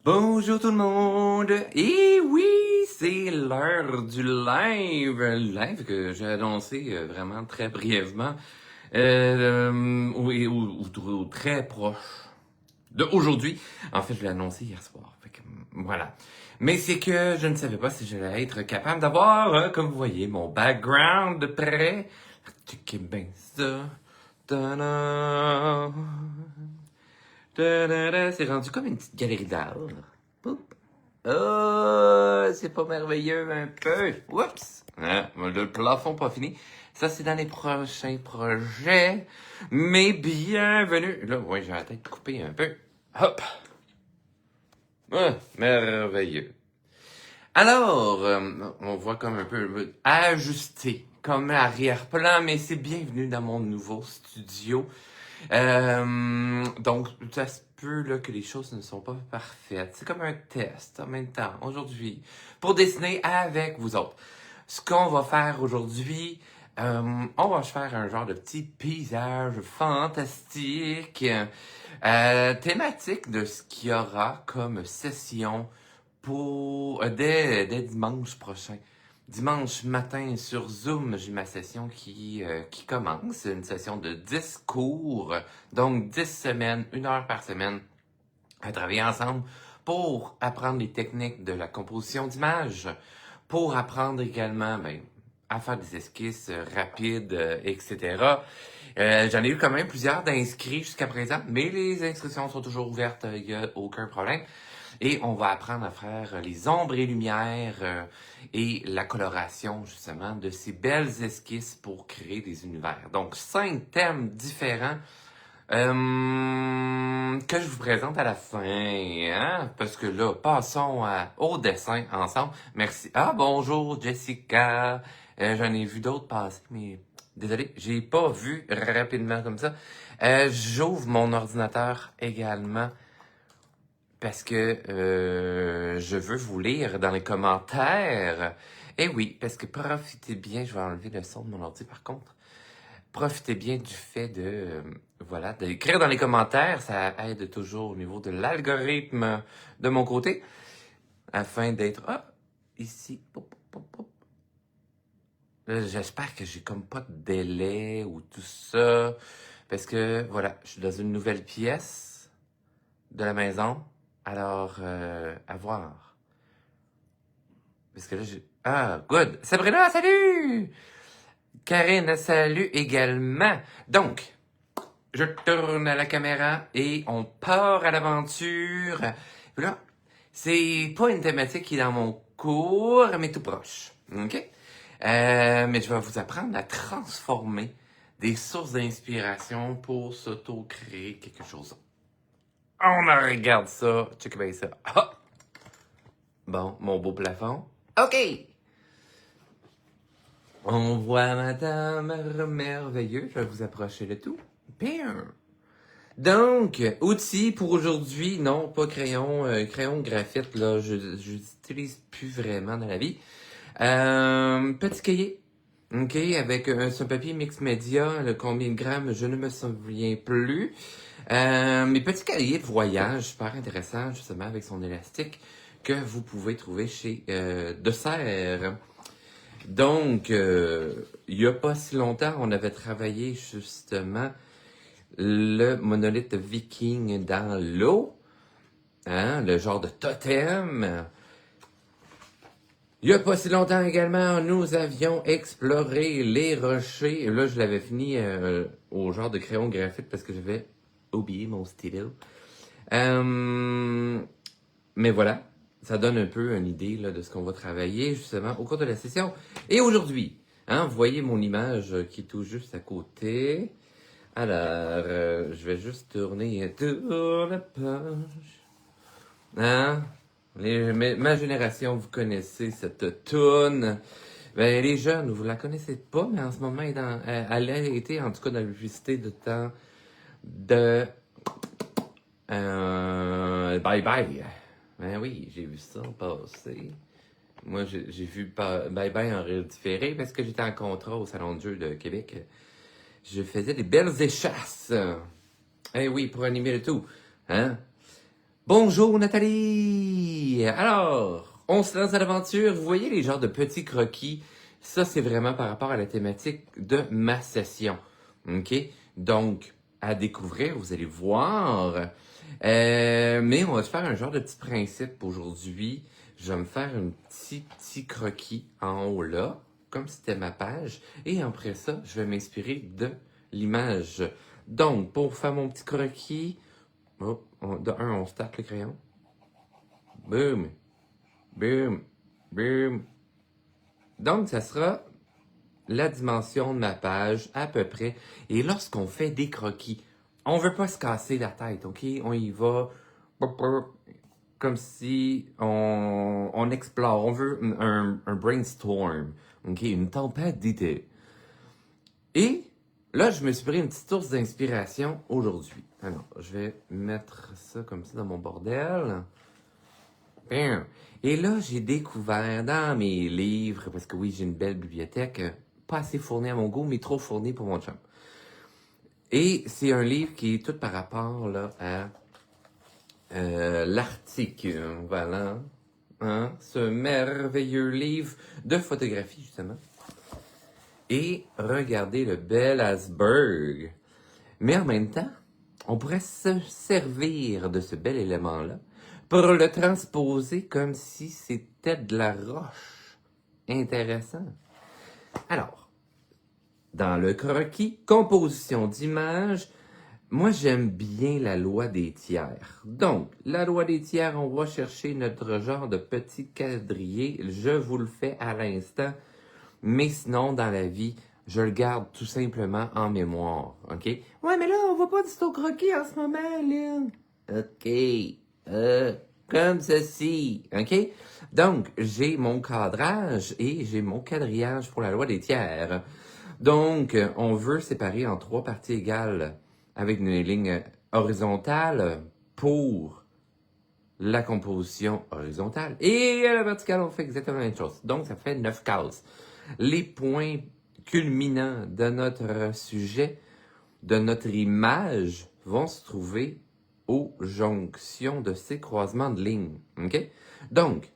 Bonjour tout le monde! Et oui, c'est l'heure du live! Live que j'ai annoncé vraiment très brièvement, ou très proche de aujourd'hui. En fait, je l'ai annoncé hier soir. Fait que, voilà. Mais c'est que je ne savais pas si j'allais être capable d'avoir, comme vous voyez, mon background de près. Checkez bien ça. Ta-da! Ta-da-da! C'est rendu comme une petite galerie d'art. Poup. Oh, c'est pas merveilleux un peu. Oups. Hein, le plafond pas fini. Ça, c'est dans les prochains projets. Mais bienvenue. Là, ouais, j'ai la tête coupée un peu. Hop. Ah, merveilleux. Alors, on voit comme un peu ajusté, comme arrière-plan, mais c'est bienvenue dans mon nouveau studio. Donc, ça se peut là, que les choses ne sont pas parfaites. C'est comme un test en même temps, aujourd'hui, pour dessiner avec vous autres. Ce qu'on va faire aujourd'hui, on va se faire un genre de petit paysage fantastique, thématique de ce qu'il y aura comme session pour dès dimanche prochain. Dimanche matin sur Zoom, j'ai ma session qui commence, une session de 10 cours, donc 10 semaines, 1 heure par semaine, à travailler ensemble pour apprendre les techniques de la composition d'images, pour apprendre également à faire des esquisses rapides, etc. J'en ai eu quand même plusieurs d'inscrits jusqu'à présent, mais les inscriptions sont toujours ouvertes, il n'y a aucun problème. Et on va apprendre à faire les ombres et lumières et la coloration, justement, de ces belles esquisses pour créer des univers. Donc, 5 thèmes différents que je vous présente à la fin, hein? Parce que là, passons au dessin ensemble. Merci. Ah, bonjour, Jessica. J'en ai vu d'autres passer, mais désolé, j'ai pas vu rapidement comme ça. J'ouvre mon ordinateur également parce que je veux vous lire dans les commentaires. Et oui, parce que profitez bien, je vais enlever le son de mon ordi par contre. Profitez bien du fait voilà, d'écrire dans les commentaires, ça aide toujours au niveau de l'algorithme de mon côté, afin d'être, ici, pop, pop, pop. J'espère que j'ai comme pas de délai ou tout ça, parce que, voilà, je suis dans une nouvelle pièce de la maison, alors, à voir. Parce que là, good! Sabrina, salut! Karine, salut également. Donc, je tourne à la caméra et on part à l'aventure. Là, c'est pas une thématique qui est dans mon cours, mais tout proche. OK? Mais je vais vous apprendre à transformer des sources d'inspiration pour s'auto-créer quelque chose. On regarde ça. Check bien ça. Ah! Bon, mon beau plafond. OK! On voit Madame Merveilleux. Je vais vous approcher le tout. Bien. Donc, outils pour aujourd'hui, non, pas crayon, crayon graphite, là, je n'utilise plus vraiment dans la vie. Petit cahier, ok, avec ce papier mix média, le combien de grammes, je ne me souviens plus. Mes petits cahiers de voyage, super intéressant, justement, avec son élastique, que vous pouvez trouver chez Dessert. Donc, il y a pas si longtemps, on avait travaillé justement le monolithe viking dans l'eau, hein, le genre de totem. Il y a pas si longtemps également, nous avions exploré les rochers. Là, je l'avais fini au genre de crayon graphite parce que j'avais oublié mon stylo. Mais voilà, ça donne un peu une idée là, de ce qu'on va travailler justement au cours de la session. Et aujourd'hui, hein, vous voyez mon image qui est tout juste à côté. Alors, je vais juste tourner la page. Hein? Ma génération, vous connaissez cette toune. Ben, les jeunes, vous la connaissez pas, mais en ce moment, elle a été, en tout cas, dans la publicité de temps de Bye Bye. Ben oui, j'ai vu ça passer. Moi, j'ai vu Bye Bye en différé parce que j'étais en contrat au Salon de jeu de Québec. Je faisais des belles échasses. Eh oui, pour animer le tout. Hein? Bonjour Nathalie! Alors, on se lance à l'aventure. Vous voyez les genres de petits croquis? Ça, c'est vraiment par rapport à la thématique de ma session. OK? Donc, à découvrir, vous allez voir. Mais on va se faire un genre de petit principe aujourd'hui. Je vais me faire un petit croquis en haut là, comme si c'était ma page. Et après ça, je vais m'inspirer de l'image. Donc, pour faire mon petit croquis, de un, on start le crayon. Boum, boum, boum. Donc, ça sera la dimension de ma page à peu près. Et lorsqu'on fait des croquis, on veut pas se casser la tête, OK? On y va comme si on explore. On veut un brainstorm, OK? Une tempête d'idées. Et là, je me suis pris une petite source d'inspiration aujourd'hui. Alors, je vais mettre ça comme ça dans mon bordel. Bam. Et là, j'ai découvert dans mes livres, parce que oui, j'ai une belle bibliothèque, pas assez fournie à mon goût, mais trop fournie pour mon chum. Et c'est un livre qui est tout par rapport là, à l'Arctique. Voilà. Hein? Ce merveilleux livre de photographie, justement. Et regardez le bel iceberg. Mais en même temps, on pourrait se servir de ce bel élément-là pour le transposer comme si c'était de la roche. Intéressant. Alors, dans le croquis, composition d'image, moi j'aime bien la loi des tiers. Donc, la loi des tiers, on va chercher notre genre de petit quadrillé. Je vous le fais à l'instant. Mais sinon, dans la vie, je le garde tout simplement en mémoire, OK? Ouais, mais là, on va pas du tout croquis en ce moment, Lynn. OK. Comme ceci, OK? Donc, j'ai mon cadrage et j'ai mon quadrillage pour la loi des tiers. Donc, on veut séparer en 3 parties égales avec une ligne horizontale pour la composition horizontale. Et à la verticale, on fait exactement la même chose. Donc, ça fait 9 cases. Les points culminants de notre sujet, de notre image, vont se trouver aux jonctions de ces croisements de lignes. OK? Donc,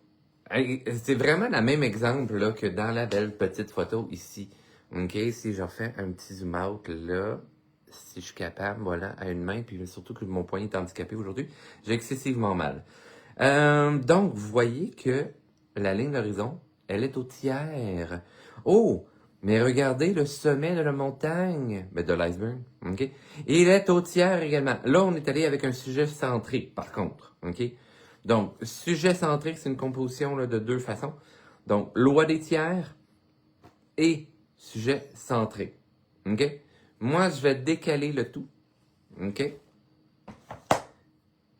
c'est vraiment le même exemple là, que dans la belle petite photo ici. OK? Si je refais un petit zoom out là, si je suis capable, voilà, à une main, puis surtout que mon poignet est handicapé aujourd'hui, j'ai excessivement mal. Donc, vous voyez que la ligne d'horizon, elle est au tiers. Oh, mais regardez le sommet de la montagne, de l'iceberg, OK? Il est au tiers également. Là, on est allé avec un sujet centré, par contre, OK? Donc, sujet centré, c'est une composition là, de 2 façons. Donc, loi des tiers et sujet centré, OK? Moi, je vais décaler le tout, OK?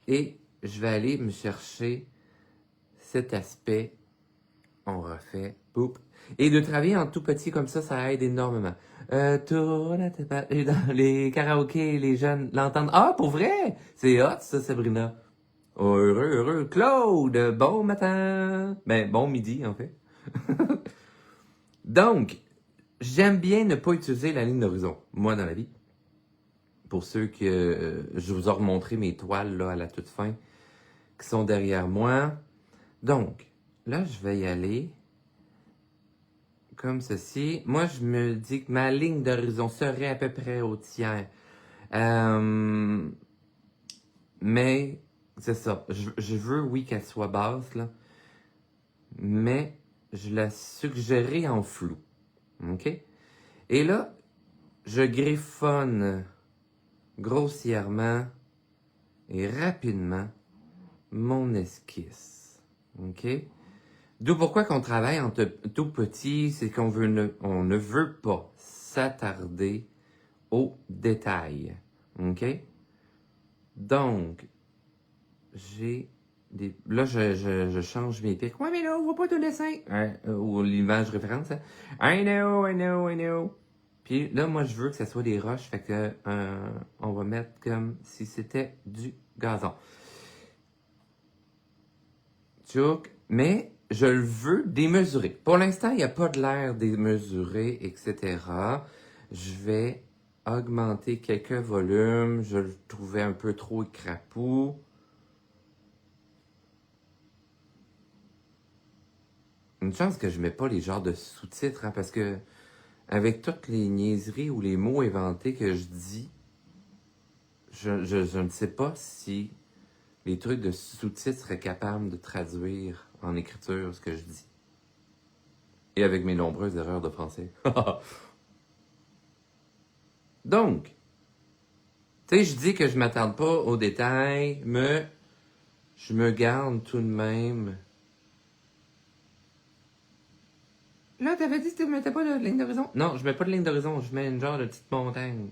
Et je vais aller me chercher cet aspect. On refait. Boop. Et de travailler en tout petit comme ça aide énormément. Tourne à tes pas. Et dans les karaokés, les jeunes l'entendent. Ah, pour vrai? C'est hot, ça, Sabrina. Oh, heureux. Claude, bon matin. Ben, bon midi, en fait. Donc, j'aime bien ne pas utiliser la ligne d'horizon, moi, dans la vie. Pour ceux que je vous ai remontré mes toiles, là, à la toute fin, qui sont derrière moi. Donc, là, je vais y aller comme ceci. Moi, je me dis que ma ligne d'horizon serait à peu près au tiers. Mais, c'est ça. Je veux, oui, qu'elle soit basse, là. Mais, je la suggérerai en flou. OK? Et là, je griffonne grossièrement et rapidement mon esquisse. OK? D'où pourquoi qu'on travaille en tout petit, c'est qu'on on ne veut pas s'attarder aux détails. OK? Donc, j'ai des... Là, je change mes pics. Ouais, mais là, on voit pas ton dessin. Ou l'image référence. Hein? I know. Puis là, moi, je veux que ça soit des roches. Fait que on va mettre comme si c'était du gazon. Tchouk. Mais je le veux démesuré. Pour l'instant, il n'y a pas de l'air démesuré, etc. Je vais augmenter quelques volumes. Je le trouvais un peu trop écrapou. Une chance que je mets pas les genres de sous-titres, hein, parce que avec toutes les niaiseries ou les mots inventés que je dis, je ne sais pas si les trucs de sous-titres seraient capables de traduire en écriture ce que je dis. Et avec mes nombreuses erreurs de français. Donc, tu sais, je dis que je m'attarde pas aux détails, mais je me garde tout de même. Là, t'avais dit que tu mettais pas de ligne d'horizon? Non, je mets pas de ligne d'horizon, je mets une genre de petite montagne.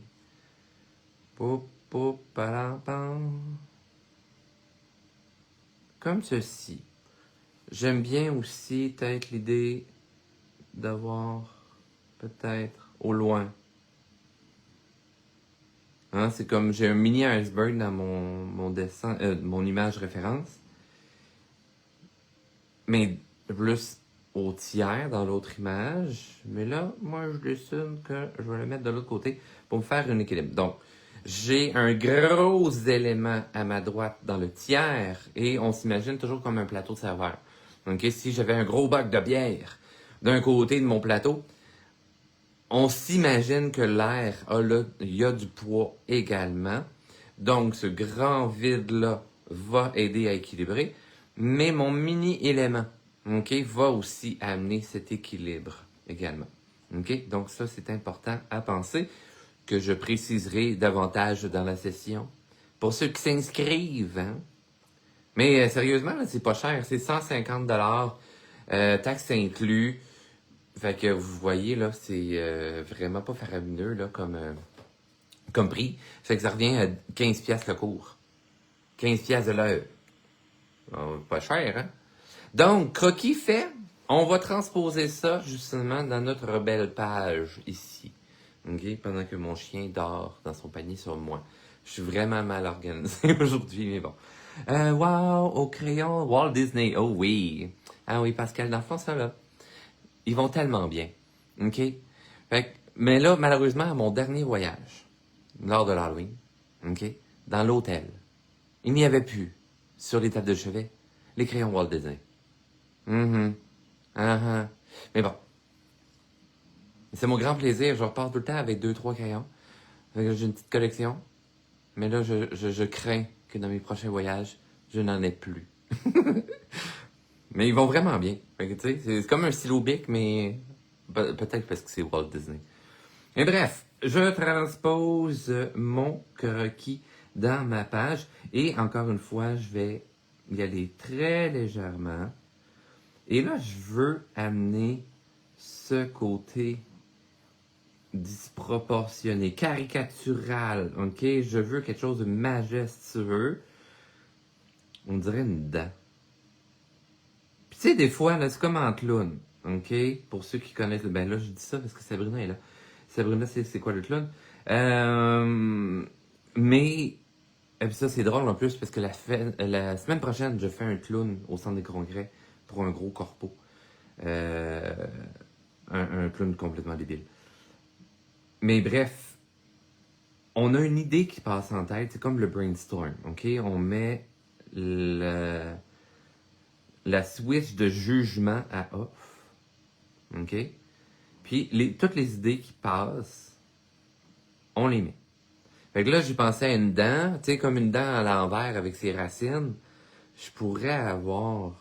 Poup, poup, palam, pam. Comme ceci. J'aime bien aussi peut-être l'idée d'avoir peut-être au loin. Hein, c'est comme j'ai un mini iceberg dans mon dessin, mon image référence. Mais plus au tiers dans l'autre image. Mais là, moi, je décide que je vais le mettre de l'autre côté pour me faire un équilibre. Donc, j'ai un gros élément à ma droite dans le tiers et on s'imagine toujours comme un plateau de serveur. Donc, si j'avais un gros bac de bière d'un côté de mon plateau, on s'imagine que l'air, il y a du poids également. Donc, ce grand vide-là va aider à équilibrer. Mais mon mini-élément, OK, va aussi amener cet équilibre également. OK? Donc, ça, c'est important à penser, que je préciserai davantage dans la session. Pour ceux qui s'inscrivent, hein? Mais sérieusement, là, c'est pas cher. C'est 150 taxes inclus. Fait que vous voyez, là, c'est vraiment pas faramineux, là, comme prix. Fait que ça revient à 15 piastres le cours. 15 piastres de l'heure. Oh, pas cher, hein? Donc, croquis fait, on va transposer ça, justement, dans notre belle page, ici. OK? Pendant que mon chien dort dans son panier sur moi. Je suis vraiment mal organisé aujourd'hui, mais bon. Wow, au crayon, Walt Disney, oh oui. Ah oui, Pascal, dans le fond, ça, là, ils vont tellement bien. OK? Mais là, malheureusement, à mon dernier voyage, lors de l'Halloween, OK? Dans l'hôtel, il n'y avait plus, sur les tables de chevet, les crayons Walt Disney. Mais bon, c'est mon grand plaisir. Je repars tout le temps avec 2-3 crayons. J'ai une petite collection. Mais là, je crains que dans mes prochains voyages, je n'en ai plus. Mais ils vont vraiment bien. Fait que, tu sais, c'est comme un stylo Bic, mais peut-être parce que c'est Walt Disney. Mais bref, je transpose mon croquis dans ma page. Et encore une fois, je vais y aller très légèrement. Et là, je veux amener ce côté disproportionné, caricatural, ok? Je veux quelque chose de majestueux. On dirait une dent. Puis tu sais, des fois, là, c'est comme en clown, ok? Pour ceux qui connaissent, ben là, je dis ça parce que Sabrina est là. Sabrina, c'est quoi le clown? Mais, et puis ça, c'est drôle en plus parce que la semaine prochaine, je fais un clown au centre des congrès pour un gros corpo. Un clown complètement débile. Mais bref, on a une idée qui passe en tête, c'est comme le brainstorm, ok? On met la switch de jugement à off, ok? Puis toutes les idées qui passent, on les met. Fait que là, j'ai pensé à une dent, tu sais, comme une dent à l'envers avec ses racines. Je pourrais avoir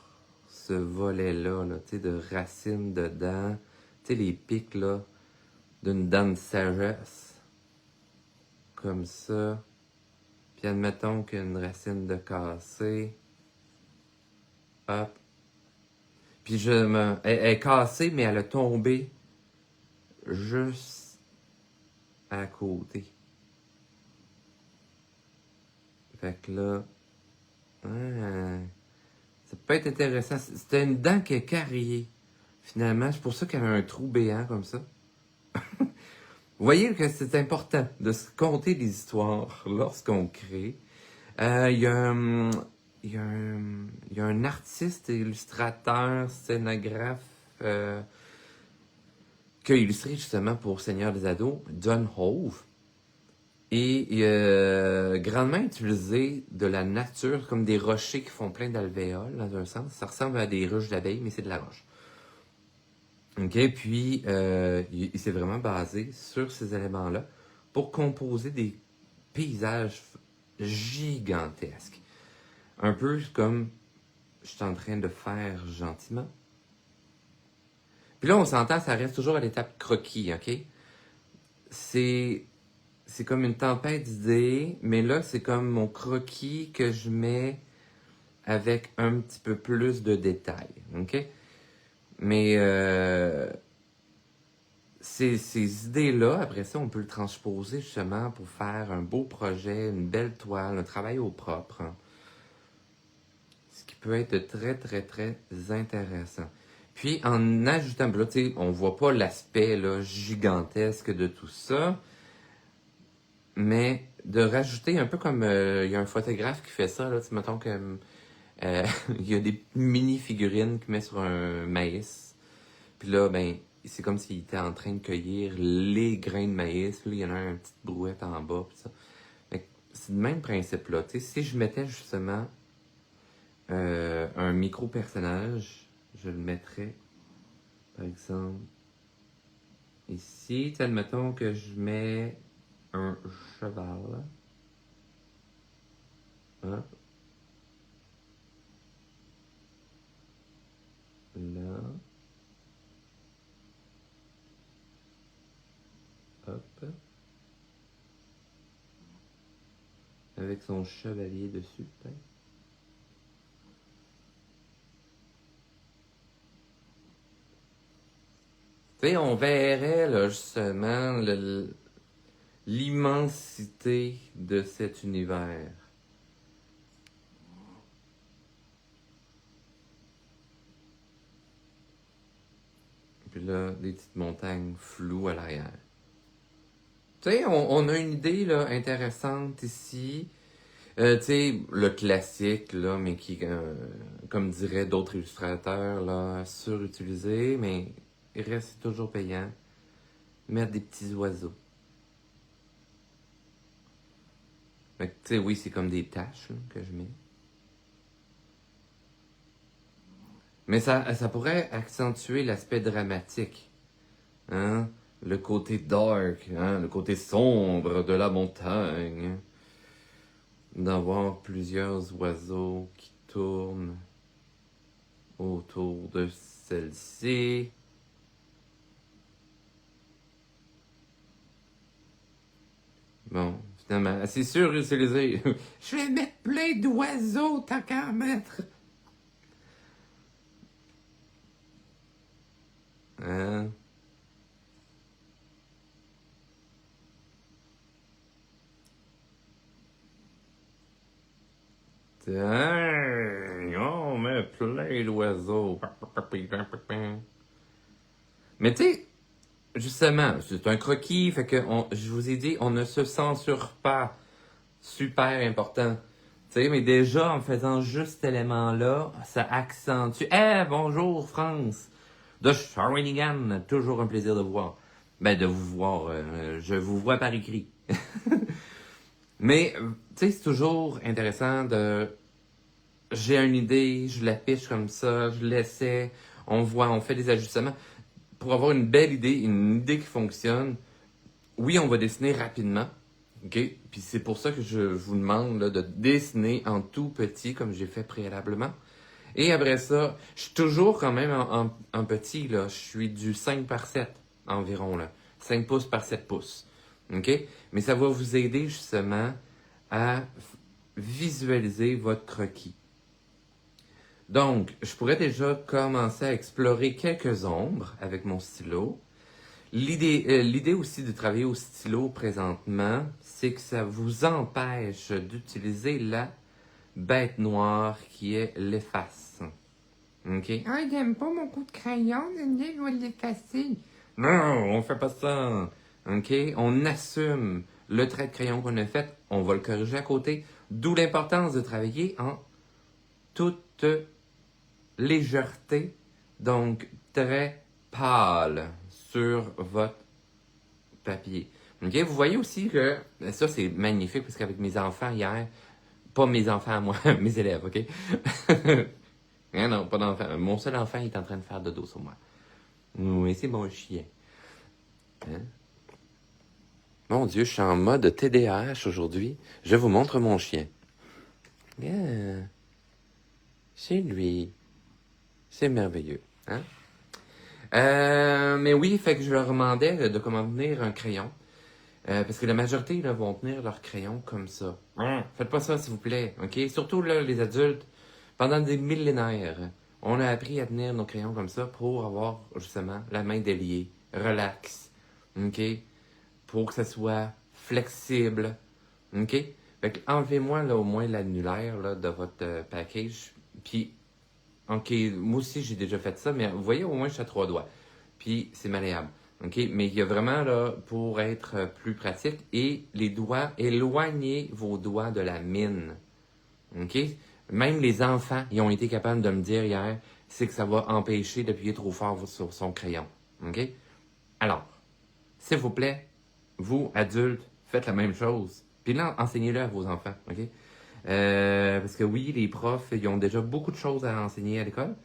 ce volet-là, là, tu sais, de racines de dents, tu sais, les pics, là, d'une dent de sagesse. Comme ça. Puis admettons qu'une racine de cassé. Hop. Puis elle est cassée, mais elle a tombé juste à côté. Fait que là, ça peut être intéressant. C'était une dent qui est carriée. Finalement, c'est pour ça qu'elle a un trou béant comme ça. Vous voyez que c'est important de se conter des histoires lorsqu'on crée. Il y a un artiste, illustrateur, scénographe qui a illustré justement pour Seigneur des Ados, John Hove. Et il a grandement utilisé de la nature, comme des rochers qui font plein d'alvéoles, dans un sens. Ça ressemble à des ruches d'abeilles, mais c'est de la roche. OK? Puis, il s'est vraiment basé sur ces éléments-là pour composer des paysages gigantesques. Un peu comme je suis en train de faire gentiment. Puis là, on s'entend, ça reste toujours à l'étape croquis, OK? C'est comme une tempête d'idées, mais là, c'est comme mon croquis que je mets avec un petit peu plus de détails, OK? Mais ces idées-là, après ça, on peut le transposer justement pour faire un beau projet, une belle toile, un travail au propre, hein. Ce qui peut être très, très, très intéressant. Puis en ajoutant, là, tu sais, on voit pas l'aspect là, gigantesque de tout ça, mais de rajouter un peu comme il y a un photographe qui fait ça, là, tu sais, mettons que il y a des mini figurines qu'il met sur un maïs. Puis là, ben, c'est comme s'il était en train de cueillir les grains de maïs. Puis là, il y en a une petite brouette en bas. Puis ça. Fait que c'est le même principe-là. Tu sais, si je mettais justement un micro-personnage, je le mettrais, par exemple, ici. Tu sais, admettons que je mets un cheval. Hop, là, hop, avec son chevalier dessus, peut-être. Tu sais, on verrait là, justement l'immensité de cet univers. Puis là, des petites montagnes floues à l'arrière. Tu sais, on a une idée là, intéressante ici. Tu sais, le classique, là, mais qui, comme diraient d'autres illustrateurs, là, surutilisé, mais il reste toujours payant. Mettre des petits oiseaux. Fait que, tu sais, oui, c'est comme des taches là, que je mets. Mais ça pourrait accentuer l'aspect dramatique. Hein? Le côté dark, hein? Le côté sombre de la montagne. D'avoir plusieurs oiseaux qui tournent autour de celle-ci. Bon, finalement, c'est sûr utiliser. Je vais mettre plein d'oiseaux, tant qu'à en mettre. Hein? Tiens, on met plein d'oiseaux. Mais tu sais, justement, c'est un croquis, fait que je vous ai dit, on ne se censure pas. Super important. Tu sais, mais déjà, en faisant juste cet élément-là, ça accentue. Eh, bonjour, France! De Shawinigan, toujours un plaisir de vous voir. Ben, de vous voir. Je vous vois par écrit. Mais, tu sais, c'est toujours intéressant de. J'ai une idée, je la pitch comme ça, je l'essaie, on voit, on fait des ajustements. Pour avoir une belle idée, une idée qui fonctionne, oui, on va dessiner rapidement. OK? Puis c'est pour ça que je vous demande là, de dessiner en tout petit, comme j'ai fait préalablement. Et après ça, je suis toujours quand même en petit, là. Je suis du 5 par 7 environ, là. 5 pouces par 7 pouces. OK? Mais ça va vous aider justement à visualiser votre croquis. Donc, je pourrais déjà commencer à explorer quelques ombres avec mon stylo. L'idée aussi de travailler au stylo présentement, c'est que ça vous empêche d'utiliser la bête noire qui est l'efface. OK? Ah, il n'aime pas mon coup de crayon, il va l'effacer. Non, on fait pas ça. OK? On assume le trait de crayon qu'on a fait, on va le corriger à côté. D'où l'importance de travailler en toute légèreté, donc très pâle sur votre papier. OK? Vous voyez aussi que ça, c'est magnifique parce qu'avec mes enfants hier, pas mes enfants à moi, mes élèves, OK? Non, non, pas d'enfants. Mon seul enfant est en train de faire dodo sur moi. Oui, c'est mon chien. Hein? Mon Dieu, je suis en mode TDAH aujourd'hui. Je vous montre mon chien. Yeah. C'est lui. C'est merveilleux. Hein? Mais oui, fait que je leur demandais de comment tenir un crayon. Parce que la majorité là, vont tenir leur crayon comme ça. Faites pas ça, s'il vous plaît. OK? Surtout là, les adultes. Pendant des millénaires, on a appris à tenir nos crayons comme ça pour avoir justement la main déliée, relax. OK? Pour que ça soit flexible. OK? Fait que enlevez-moi là, au moins l'annulaire là, de votre package. Puis, OK, moi aussi j'ai déjà fait ça, mais vous voyez, au moins je suis à 3 doigts. Puis c'est malléable. OK? Mais il y a vraiment là, pour être plus pratique, et les doigts, éloignez vos doigts de la mine. OK? Même les enfants, ils ont été capables de me dire hier, c'est que ça va empêcher d'appuyer trop fort sur son crayon. OK? Alors, s'il vous plaît, vous, adultes, faites la même chose. Puis là, enseignez-le à vos enfants. OK? Parce que oui, les profs, ils ont déjà beaucoup de choses à enseigner à l'école.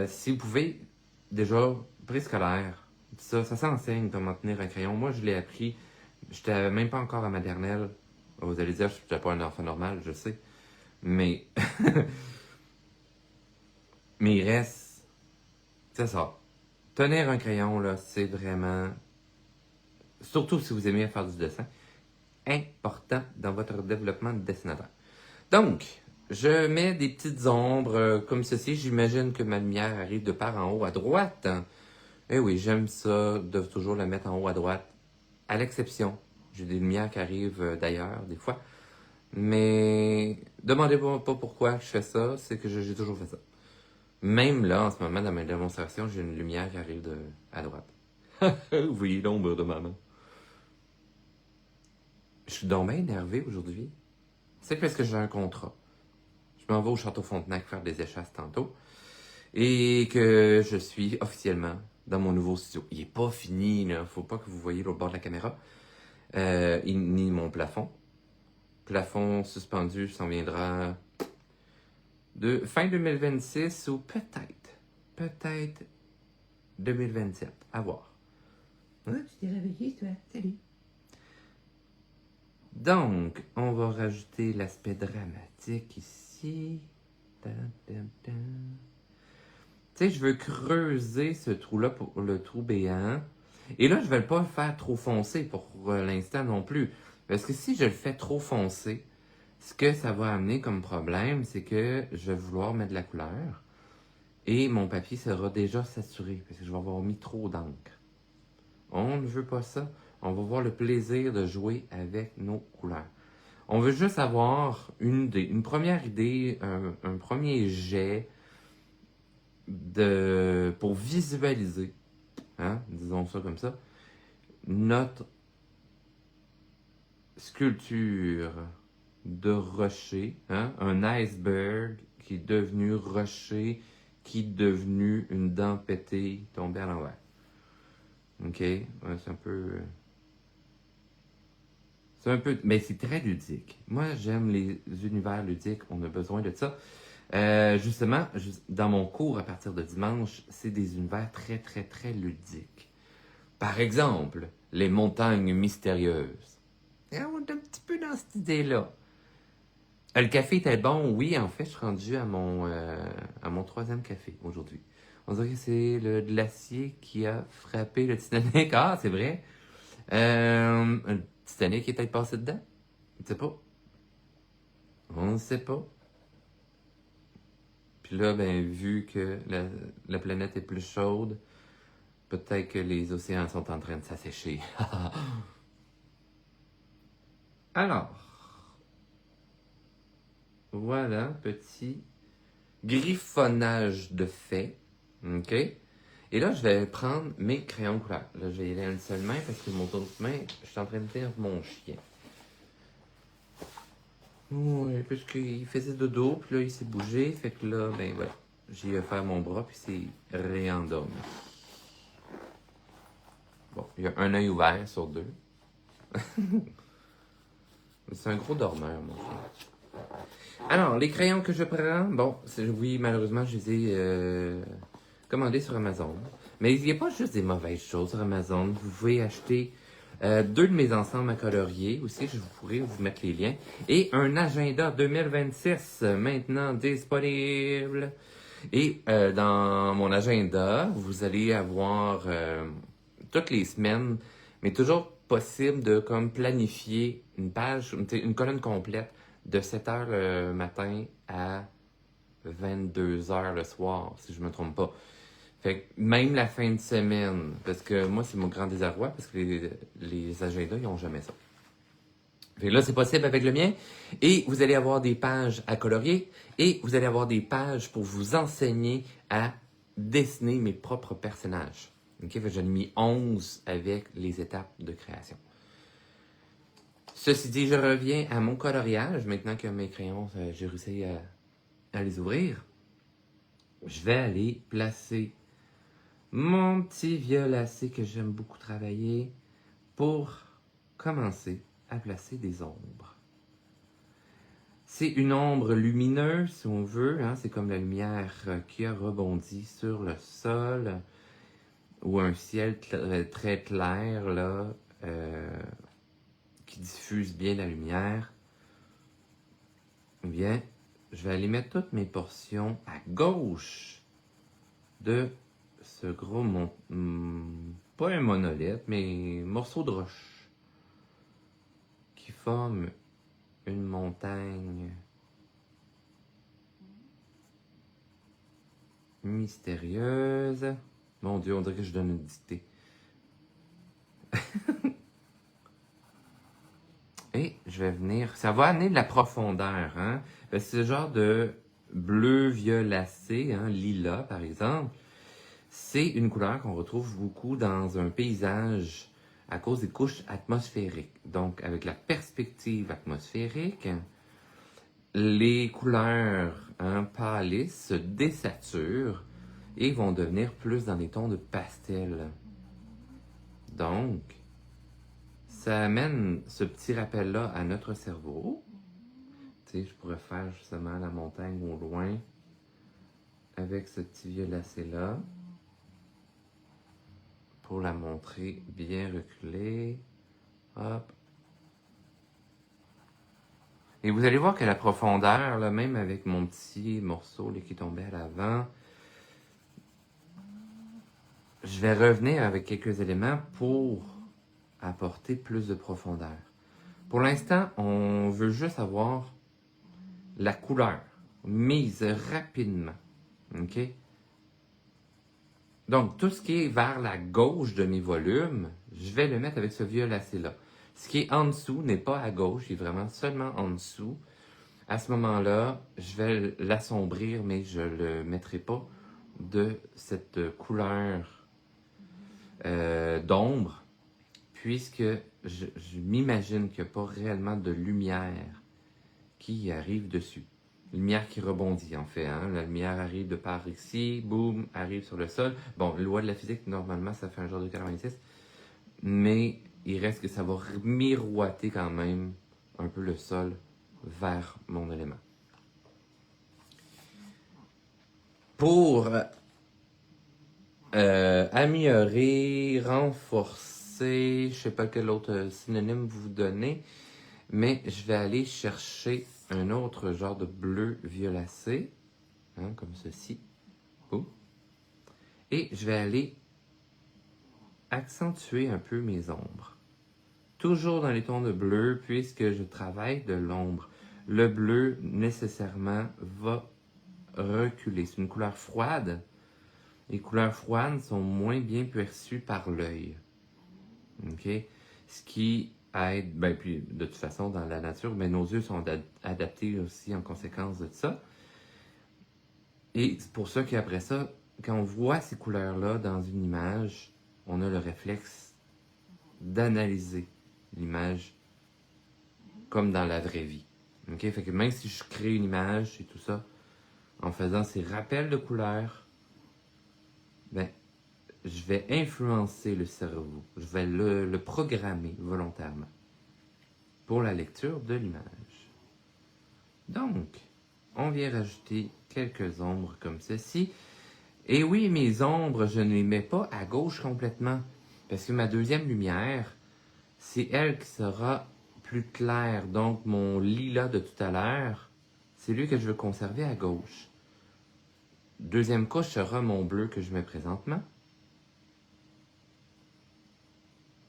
Si vous pouvez, déjà, préscolaire, ça s'enseigne comment tenir un crayon. Moi, je l'ai appris. J'étais même pas encore à maternelle. Vous allez dire, je suis pas un enfant normal, je sais. Mais, mais il reste, c'est ça. Tenir un crayon, là, c'est vraiment, surtout si vous aimez faire du dessin, important dans votre développement de dessinateur. Donc, je mets des petites ombres comme ceci. J'imagine que ma lumière arrive de part en haut à droite. Eh oui, j'aime ça de toujours la mettre en haut à droite. À l'exception, j'ai des lumières qui arrivent d'ailleurs, des fois. Mais demandez-moi pas pourquoi je fais ça, c'est que j'ai toujours fait ça. Même là, en ce moment, dans ma démonstration, j'ai une lumière qui arrive à droite. Oui, l'ombre de maman. Je suis donc bien énervé aujourd'hui. C'est parce que j'ai un contrat. Je m'en vais au Château Frontenac faire des échasses tantôt. Et que je suis officiellement dans mon nouveau studio. Il est pas fini, là. Faut pas que vous voyez l'autre bord de la caméra. Ni mon plafond. Plafond suspendu s'en viendra de fin 2026 ou peut-être 2027. À voir. Ouais, tu t'es réveillé, toi. Salut. Donc, on va rajouter l'aspect dramatique ici. Tu sais, je veux creuser ce trou-là pour le trou béant. Et là, je vais pas le faire trop foncé pour l'instant non plus. Parce que si je le fais trop foncé, ce que ça va amener comme problème, c'est que je vais vouloir mettre de la couleur. Et mon papier sera déjà saturé. Parce que je vais avoir mis trop d'encre. On ne veut pas ça. On va voir le plaisir de jouer avec nos couleurs. On veut juste avoir une première idée, un premier jet pour visualiser, hein, disons ça comme ça, notre sculpture de rocher, hein, un iceberg qui est devenu rocher, qui est devenu une dent pétée tombée à l'envers. OK? Ouais, c'est un peu... Mais c'est très ludique. Moi, j'aime les univers ludiques. On a besoin de ça. Justement, dans mon cours à partir de dimanche, c'est des univers très, très, très ludiques. Par exemple, les montagnes mystérieuses. Et on est un petit peu dans cette idée-là. Le café était bon, oui. En fait, je suis rendu à mon troisième café aujourd'hui. On dirait que c'est le glacier qui a frappé le Titanic. Ah, c'est vrai. Le Titanic est peut-être passé dedans. On ne sait pas. On ne sait pas. Puis là, ben, vu que la planète est plus chaude, peut-être que les océans sont en train de s'assécher. Alors, voilà, petit griffonnage de fait. OK? Et là, je vais prendre mes crayons couleur. Là, je vais y aller à une seule main parce que mon autre main, je suis en train de tenir mon chien. Oui, parce qu'il faisait dodo, puis là, il s'est bougé. Fait que là, ben voilà. J'ai offert mon bras, puis c'est réendormi. Bon, il y a un œil ouvert sur deux. C'est un gros dormeur, mon chien. Alors, les crayons que je prends, bon, oui, malheureusement, je les ai commandez sur Amazon. Mais il n'y a pas juste des mauvaises choses sur Amazon. Vous pouvez acheter deux de mes ensembles à colorier aussi, je pourrais vous mettre les liens. Et un agenda 2026 maintenant disponible. Et dans mon agenda, vous allez avoir toutes les semaines, mais toujours possible de comme planifier une page, une colonne complète de 7 heures le matin à 22 heures le soir, si je me trompe pas. Fait que même la fin de semaine, parce que moi, c'est mon grand désarroi, parce que les agendas, ils n'ont jamais ça. Fait que là, c'est possible avec le mien. Et vous allez avoir des pages à colorier et vous allez avoir des pages pour vous enseigner à dessiner mes propres personnages. OK? Fait que j'en ai mis 11 avec les étapes de création. Ceci dit, je reviens à mon coloriage. Maintenant que mes crayons, j'ai réussi à les ouvrir. Je vais aller placer mon petit violacé que j'aime beaucoup travailler pour commencer à placer des ombres. C'est une ombre lumineuse, si on veut. Hein? C'est comme la lumière qui a rebondi sur le sol ou un ciel très clair là, qui diffuse bien la lumière. Bien, je vais aller mettre toutes mes portions à gauche de ce gros pas un monolithe, mais morceau de roche qui forme une montagne mystérieuse. Mon Dieu, on dirait que je donne une dictée. Et je vais venir... Ça va amener de la profondeur, hein? C'est ce genre de bleu violacé, hein, lilas par exemple. C'est une couleur qu'on retrouve beaucoup dans un paysage à cause des couches atmosphériques. Donc, avec la perspective atmosphérique, les couleurs pâlissent, se désaturent et vont devenir plus dans les tons de pastel. Donc, ça amène ce petit rappel-là à notre cerveau. Tu sais, je pourrais faire justement la montagne au loin avec ce petit violacé-là pour la montrer bien reculée. Hop. Et vous allez voir que la profondeur, là, même avec mon petit morceau là, qui tombait à l'avant, je vais revenir avec quelques éléments pour apporter plus de profondeur. Pour l'instant, on veut juste avoir la couleur mise rapidement. OK? Donc, tout ce qui est vers la gauche de mes volumes, je vais le mettre avec ce violacé-là. Ce qui est en dessous n'est pas à gauche, il est vraiment seulement en dessous. À ce moment-là, je vais l'assombrir, mais je ne le mettrai pas de cette couleur d'ombre, puisque je m'imagine qu'il n'y a pas réellement de lumière qui arrive dessus. Lumière qui rebondit, en fait. Hein? La lumière arrive de par ici, boum, arrive sur le sol. Bon, loi de la physique, normalement, ça fait un genre de 96. Mais il reste que ça va miroiter quand même un peu le sol vers mon élément. Pour améliorer, renforcer, je sais pas quel autre synonyme vous donnez, mais je vais aller chercher un autre genre de bleu violacé, hein, comme ceci. Oh. Et je vais aller accentuer un peu mes ombres. Toujours dans les tons de bleu, puisque je travaille de l'ombre. Le bleu, nécessairement, va reculer. C'est une couleur froide. Les couleurs froides sont moins bien perçues par l'œil. OK? Ce qui aide, ben puis de toute façon, dans la nature, ben, nos yeux sont adaptés aussi en conséquence de ça. Et c'est pour ça qu'après ça, quand on voit ces couleurs-là dans une image, on a le réflexe d'analyser l'image comme dans la vraie vie. OK? Fait que même si je crée une image et tout ça, en faisant ces rappels de couleurs, ben, je vais influencer le cerveau. Je vais le programmer volontairement pour la lecture de l'image. Donc, on vient rajouter quelques ombres comme ceci. Et oui, mes ombres, je ne les mets pas à gauche complètement. Parce que ma deuxième lumière, c'est elle qui sera plus claire. Donc, mon lilas de tout à l'heure, c'est lui que je veux conserver à gauche. Deuxième couche sera mon bleu que je mets présentement.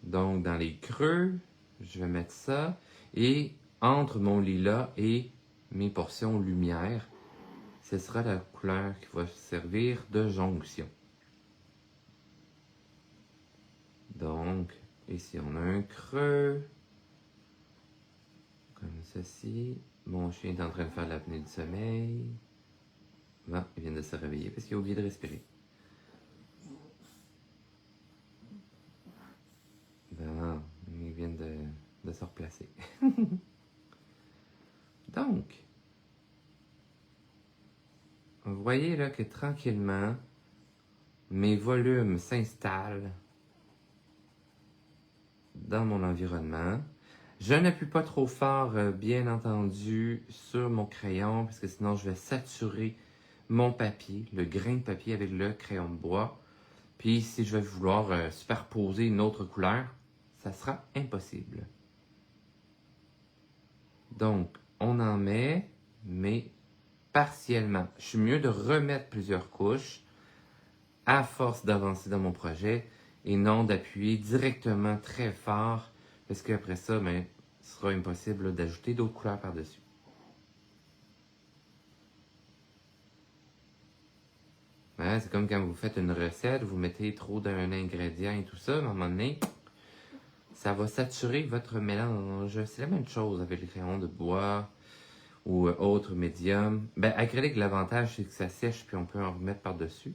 Donc, dans les creux, je vais mettre ça. Et entre mon lilas et mes portions lumière, ce sera la couleur qui va servir de jonction. Donc, ici, on a un creux. Comme ceci. Mon chien est en train de faire l'apnée du sommeil. Bon, il vient de se réveiller parce qu'il a oublié de respirer. Bon, il vient de se replacer. Donc, vous voyez là que tranquillement, mes volumes s'installent dans mon environnement. Je n'appuie pas trop fort, bien entendu, sur mon crayon, parce que sinon je vais saturer mon papier, le grain de papier avec le crayon de bois. Puis si je vais vouloir superposer une autre couleur, ça sera impossible. Donc, on en met, mais partiellement. Je suis mieux de remettre plusieurs couches à force d'avancer dans mon projet et non d'appuyer directement très fort parce qu'après ça, ben, ce sera impossible d'ajouter d'autres couleurs par-dessus. Ouais, c'est comme quand vous faites une recette, vous mettez trop d'un ingrédient et tout ça, à un moment donné, ça va saturer votre mélange. C'est la même chose avec les crayons de bois ou autres médiums. Ben, acrylique, l'avantage, c'est que ça sèche puis on peut en remettre par-dessus.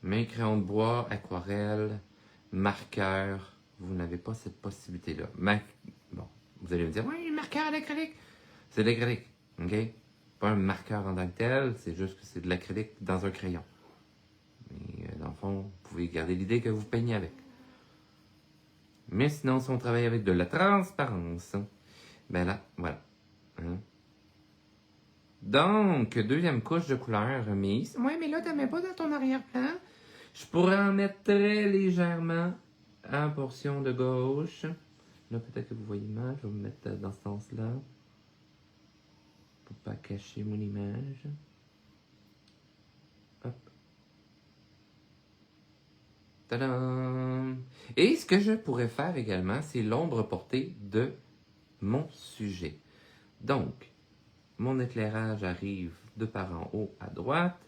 Mais crayon de bois, aquarelle, marqueur, vous n'avez pas cette possibilité-là. Bon, vous allez me dire, oui, marqueur à l'acrylique. C'est de l'acrylique, ok? Pas un marqueur en tant que tel, c'est juste que c'est de l'acrylique dans un crayon. Mais dans le fond, vous pouvez garder l'idée que vous peignez avec. Mais sinon, si on travaille avec de la transparence, ben là, voilà. Hein? Donc, deuxième couche de couleur remise. Ouais, mais là, tu ne mets pas dans ton arrière-plan. Je pourrais en mettre très légèrement en portion de gauche. Là, peut-être que vous voyez mal. Je vais me mettre dans ce sens-là. Pour pas cacher mon image. Hop. Tadam! Et ce que je pourrais faire également, c'est l'ombre portée de mon sujet. Donc, mon éclairage arrive de par en haut à droite.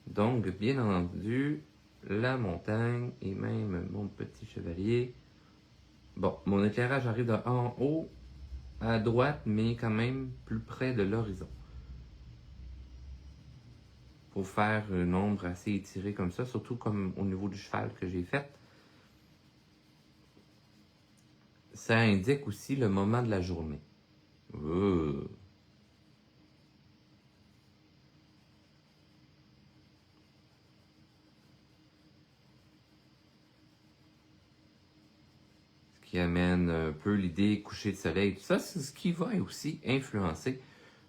Donc, bien entendu, la montagne et même mon petit chevalier. Bon, mon éclairage arrive de en haut à droite, mais quand même plus près de l'horizon. Pour faire une ombre assez étirée comme ça, surtout comme au niveau du cheval que j'ai fait. Ça indique aussi le moment de la journée. Ce qui amène un peu l'idée coucher de soleil. Tout ça, c'est ce qui va aussi influencer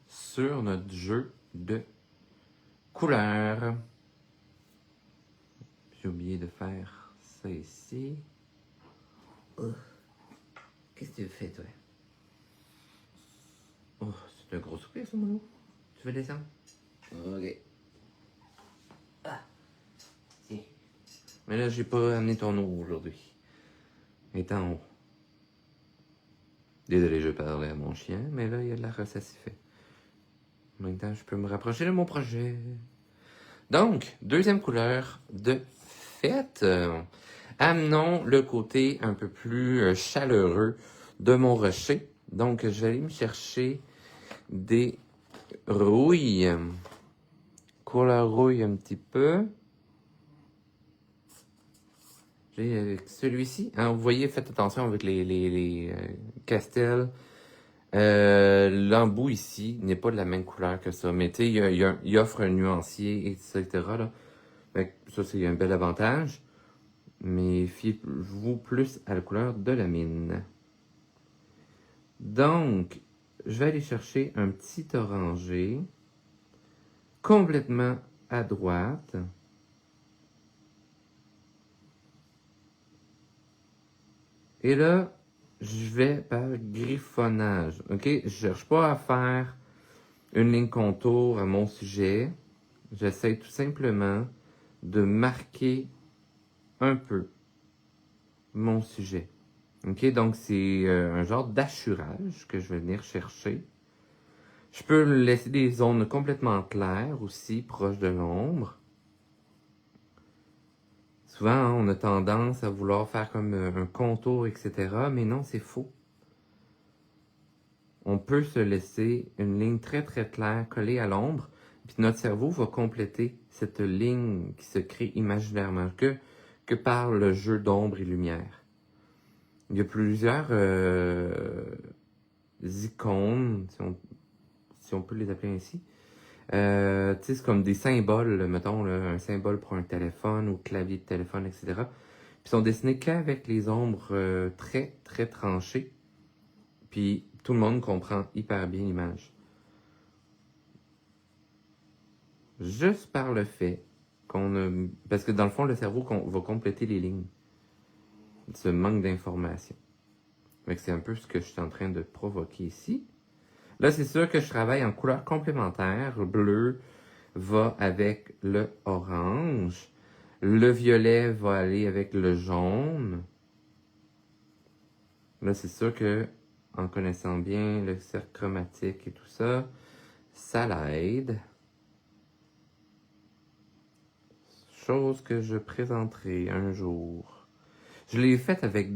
sur notre jeu de couleurs. J'ai oublié de faire ça ici. Qu'est-ce que tu fais, toi? Oh, c'est un gros soupir, ça, mon loup. Tu veux descendre? Ok. Ah. Tiens. Mais là, j'ai pas amené ton eau aujourd'hui. Elle est en haut. Désolé, je parlais à mon chien, mais là, il y a de la recette fait. Maintenant, je peux me rapprocher de mon projet. Donc, deuxième couleur de fête. Amenons le côté un peu plus chaleureux de mon rocher. Donc, je vais aller me chercher des rouilles. Couleur rouille un petit peu. J'ai celui-ci. Hein, vous voyez, faites attention avec les castels. L'embout ici n'est pas de la même couleur que ça. Mais tu sais, il offre un nuancier, etc. Là. Ça, c'est un bel avantage. Mais fiez-vous plus à la couleur de la mine. Donc, je vais aller chercher un petit orangé complètement à droite. Et là, je vais par griffonnage. OK? Je ne cherche pas à faire une ligne contour à mon sujet. J'essaie tout simplement de marquer un peu mon sujet. OK? Donc, c'est un genre d'assurage que je vais venir chercher. Je peux laisser des zones complètement claires aussi, proches de l'ombre. Souvent, hein, on a tendance à vouloir faire comme un contour, etc. Mais non, c'est faux. On peut se laisser une ligne très très claire collée à l'ombre, puis notre cerveau va compléter cette ligne qui se crée imaginairement que par le jeu d'ombre et lumière. Il y a plusieurs icônes, si on peut les appeler ainsi. Tu sais, c'est comme des symboles, mettons, là, un symbole pour un téléphone ou clavier de téléphone, etc. Puis sont dessinés qu'avec les ombres très, très tranchées. Puis tout le monde comprend hyper bien l'image. Juste par le fait qu'on a... Parce que dans le fond, le cerveau va compléter les lignes. Ce manque d'information. C'est un peu ce que je suis en train de provoquer ici. Là, c'est sûr que je travaille en couleur complémentaire. Le bleu va avec le orange. Le violet va aller avec le jaune. Là, c'est sûr que, en connaissant bien le cercle chromatique et tout ça, ça l'aide. Chose que je présenterai un jour. Je l'ai fait avec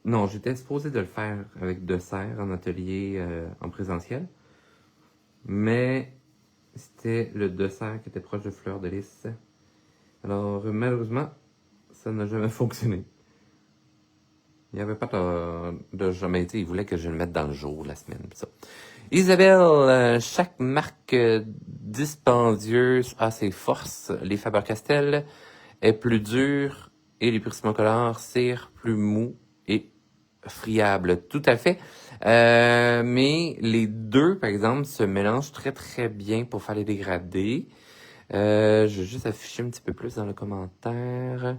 Non, j'étais supposé de le faire avec de serre en atelier en présentiel. Mais c'était le dessert qui était proche de Fleur de Lys. Alors, malheureusement, ça n'a jamais fonctionné. Il n'y avait pas de jamais été. Il voulait que je le mette dans le jour la semaine. Ça. Isabelle, chaque marque dispendieuse a ses forces. Les Faber-Castell est plus dur et les Prismacolor cire plus mou et friable. Tout à fait. Mais les deux, par exemple, se mélangent très très bien pour faire les dégradés. Je vais juste afficher un petit peu plus dans le commentaire.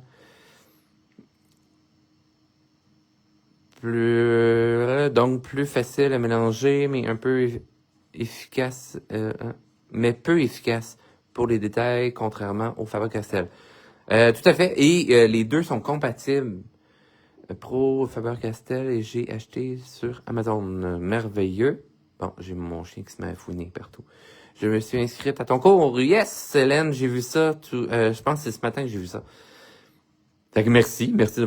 Donc plus facile à mélanger, mais un peu efficace, mais peu efficace pour les détails, contrairement au Faber-Castell. Tout à fait. Et les deux sont compatibles. Pro Faber-Castell et j'ai acheté sur Amazon. Merveilleux. Bon, j'ai mon chien qui se met à fouiner partout. Je me suis inscrite à ton cours. Yes, Hélène, j'ai vu ça. Je pense que c'est ce matin que j'ai vu ça. Fait que merci de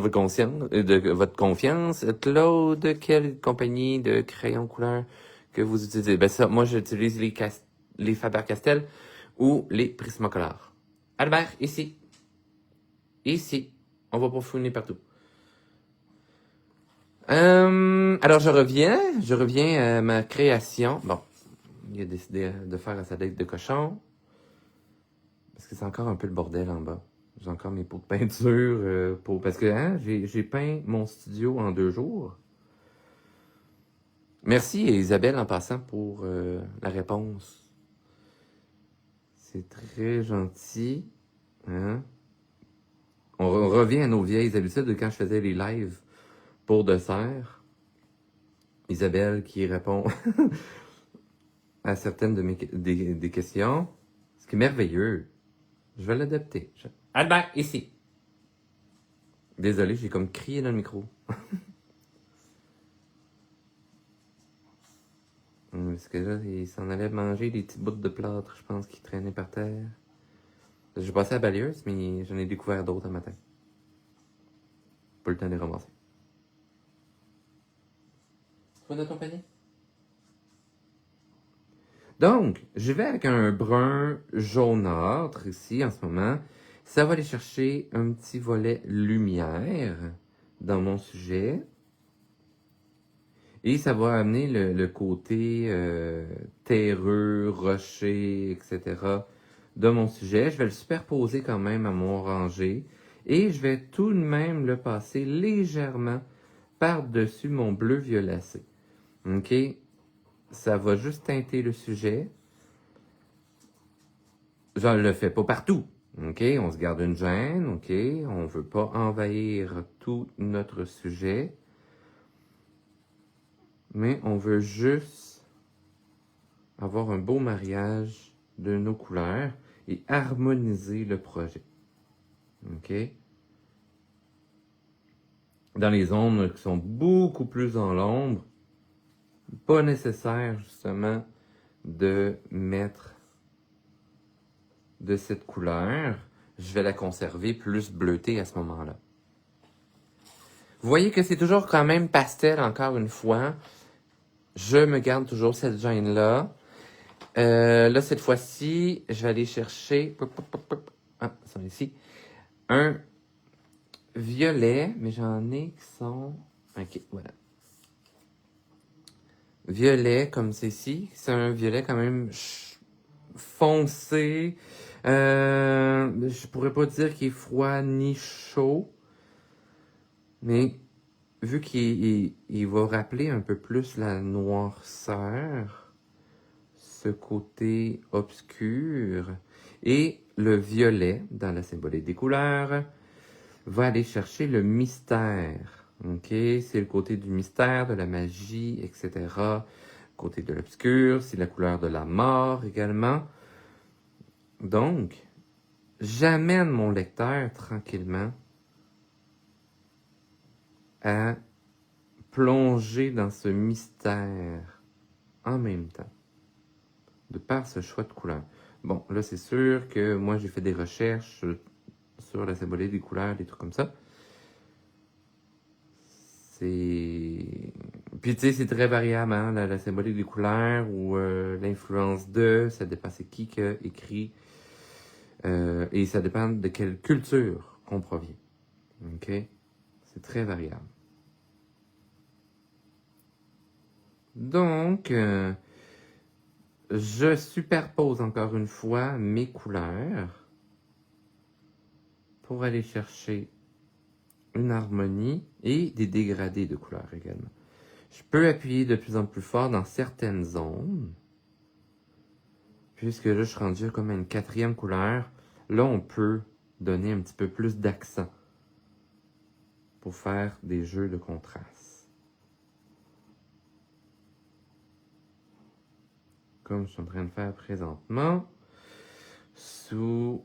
votre confiance. Claude, quelle compagnie de crayons couleur que vous utilisez? Ben ça, moi j'utilise les Faber-Castell ou les Prismacolor. Albert, ici. Ici. On va pas fouiner partout. Alors je reviens à ma création. Bon, il a décidé de faire sa date de cochon. Parce que c'est encore un peu le bordel en bas. J'ai encore mes pots de peinture parce que hein, j'ai peint mon studio en 2 jours. Merci Isabelle en passant pour la réponse. C'est très gentil. Hein? On revient à nos vieilles habitudes de quand je faisais les lives pour dessert. Isabelle qui répond à certaines des questions. Ce qui est merveilleux. Je vais l'adapter. Albert, ici. Désolé, j'ai comme crié dans le micro. Parce que là, il s'en allait manger des petits bouts de plâtre, je pense, qui traînaient par terre. J'ai passé à la balayeuse, mais j'en ai découvert d'autres un matin. Pas le temps de les ramasser. Faut d'accompagner? Donc, je vais avec un brun jaunâtre ici en ce moment. Ça va aller chercher un petit volet lumière dans mon sujet. Et ça va amener le côté terreux, rocher, etc. de mon sujet. Je vais le superposer quand même à mon orangé. Et je vais tout de même le passer légèrement par-dessus mon bleu violacé. OK? Ça va juste teinter le sujet. je le fais pas partout. OK? On se garde une gêne. OK? On veut pas envahir tout notre sujet. Mais on veut juste avoir un beau mariage de nos couleurs et harmoniser le projet. OK? Dans les zones qui sont beaucoup plus dans l'ombre, pas nécessaire justement de mettre de cette couleur. Je vais la conserver plus bleutée à ce moment-là. Vous voyez que c'est toujours quand même pastel, encore une fois. Je me garde toujours cette gêne-là. Là, cette fois-ci, je vais aller chercher... Ah, c'est ici. Un violet, mais j'en ai qui sont... Ok, voilà. Violet, comme ceci. C'est un violet quand même foncé. Je pourrais pas dire qu'il est froid ni chaud. Mais vu qu'il va rappeler un peu plus la noirceur, ce côté obscur, et le violet, dans la symbolique des couleurs, va aller chercher le mystère. OK? C'est le côté du mystère, de la magie, etc. Côté de l'obscur, c'est la couleur de la mort également. Donc, j'amène mon lecteur tranquillement à plonger dans ce mystère en même temps, de par ce choix de couleur. Bon, là, c'est sûr que moi, j'ai fait des recherches sur la symbolique des couleurs, des trucs comme ça. C'est... Puis, tu sais, c'est très variable, hein, la symbolique des couleurs ou l'influence de, ça dépend c'est qui a écrit, et ça dépend de quelle culture qu'on provient. OK? C'est très variable. Donc, je superpose encore une fois mes couleurs pour aller chercher une harmonie et des dégradés de couleurs également. Je peux appuyer de plus en plus fort dans certaines zones, puisque là, je suis rendu comme à une 4e couleur. Là, on peut donner un petit peu plus d'accent pour faire des jeux de contraste. Comme je suis en train de faire présentement, sous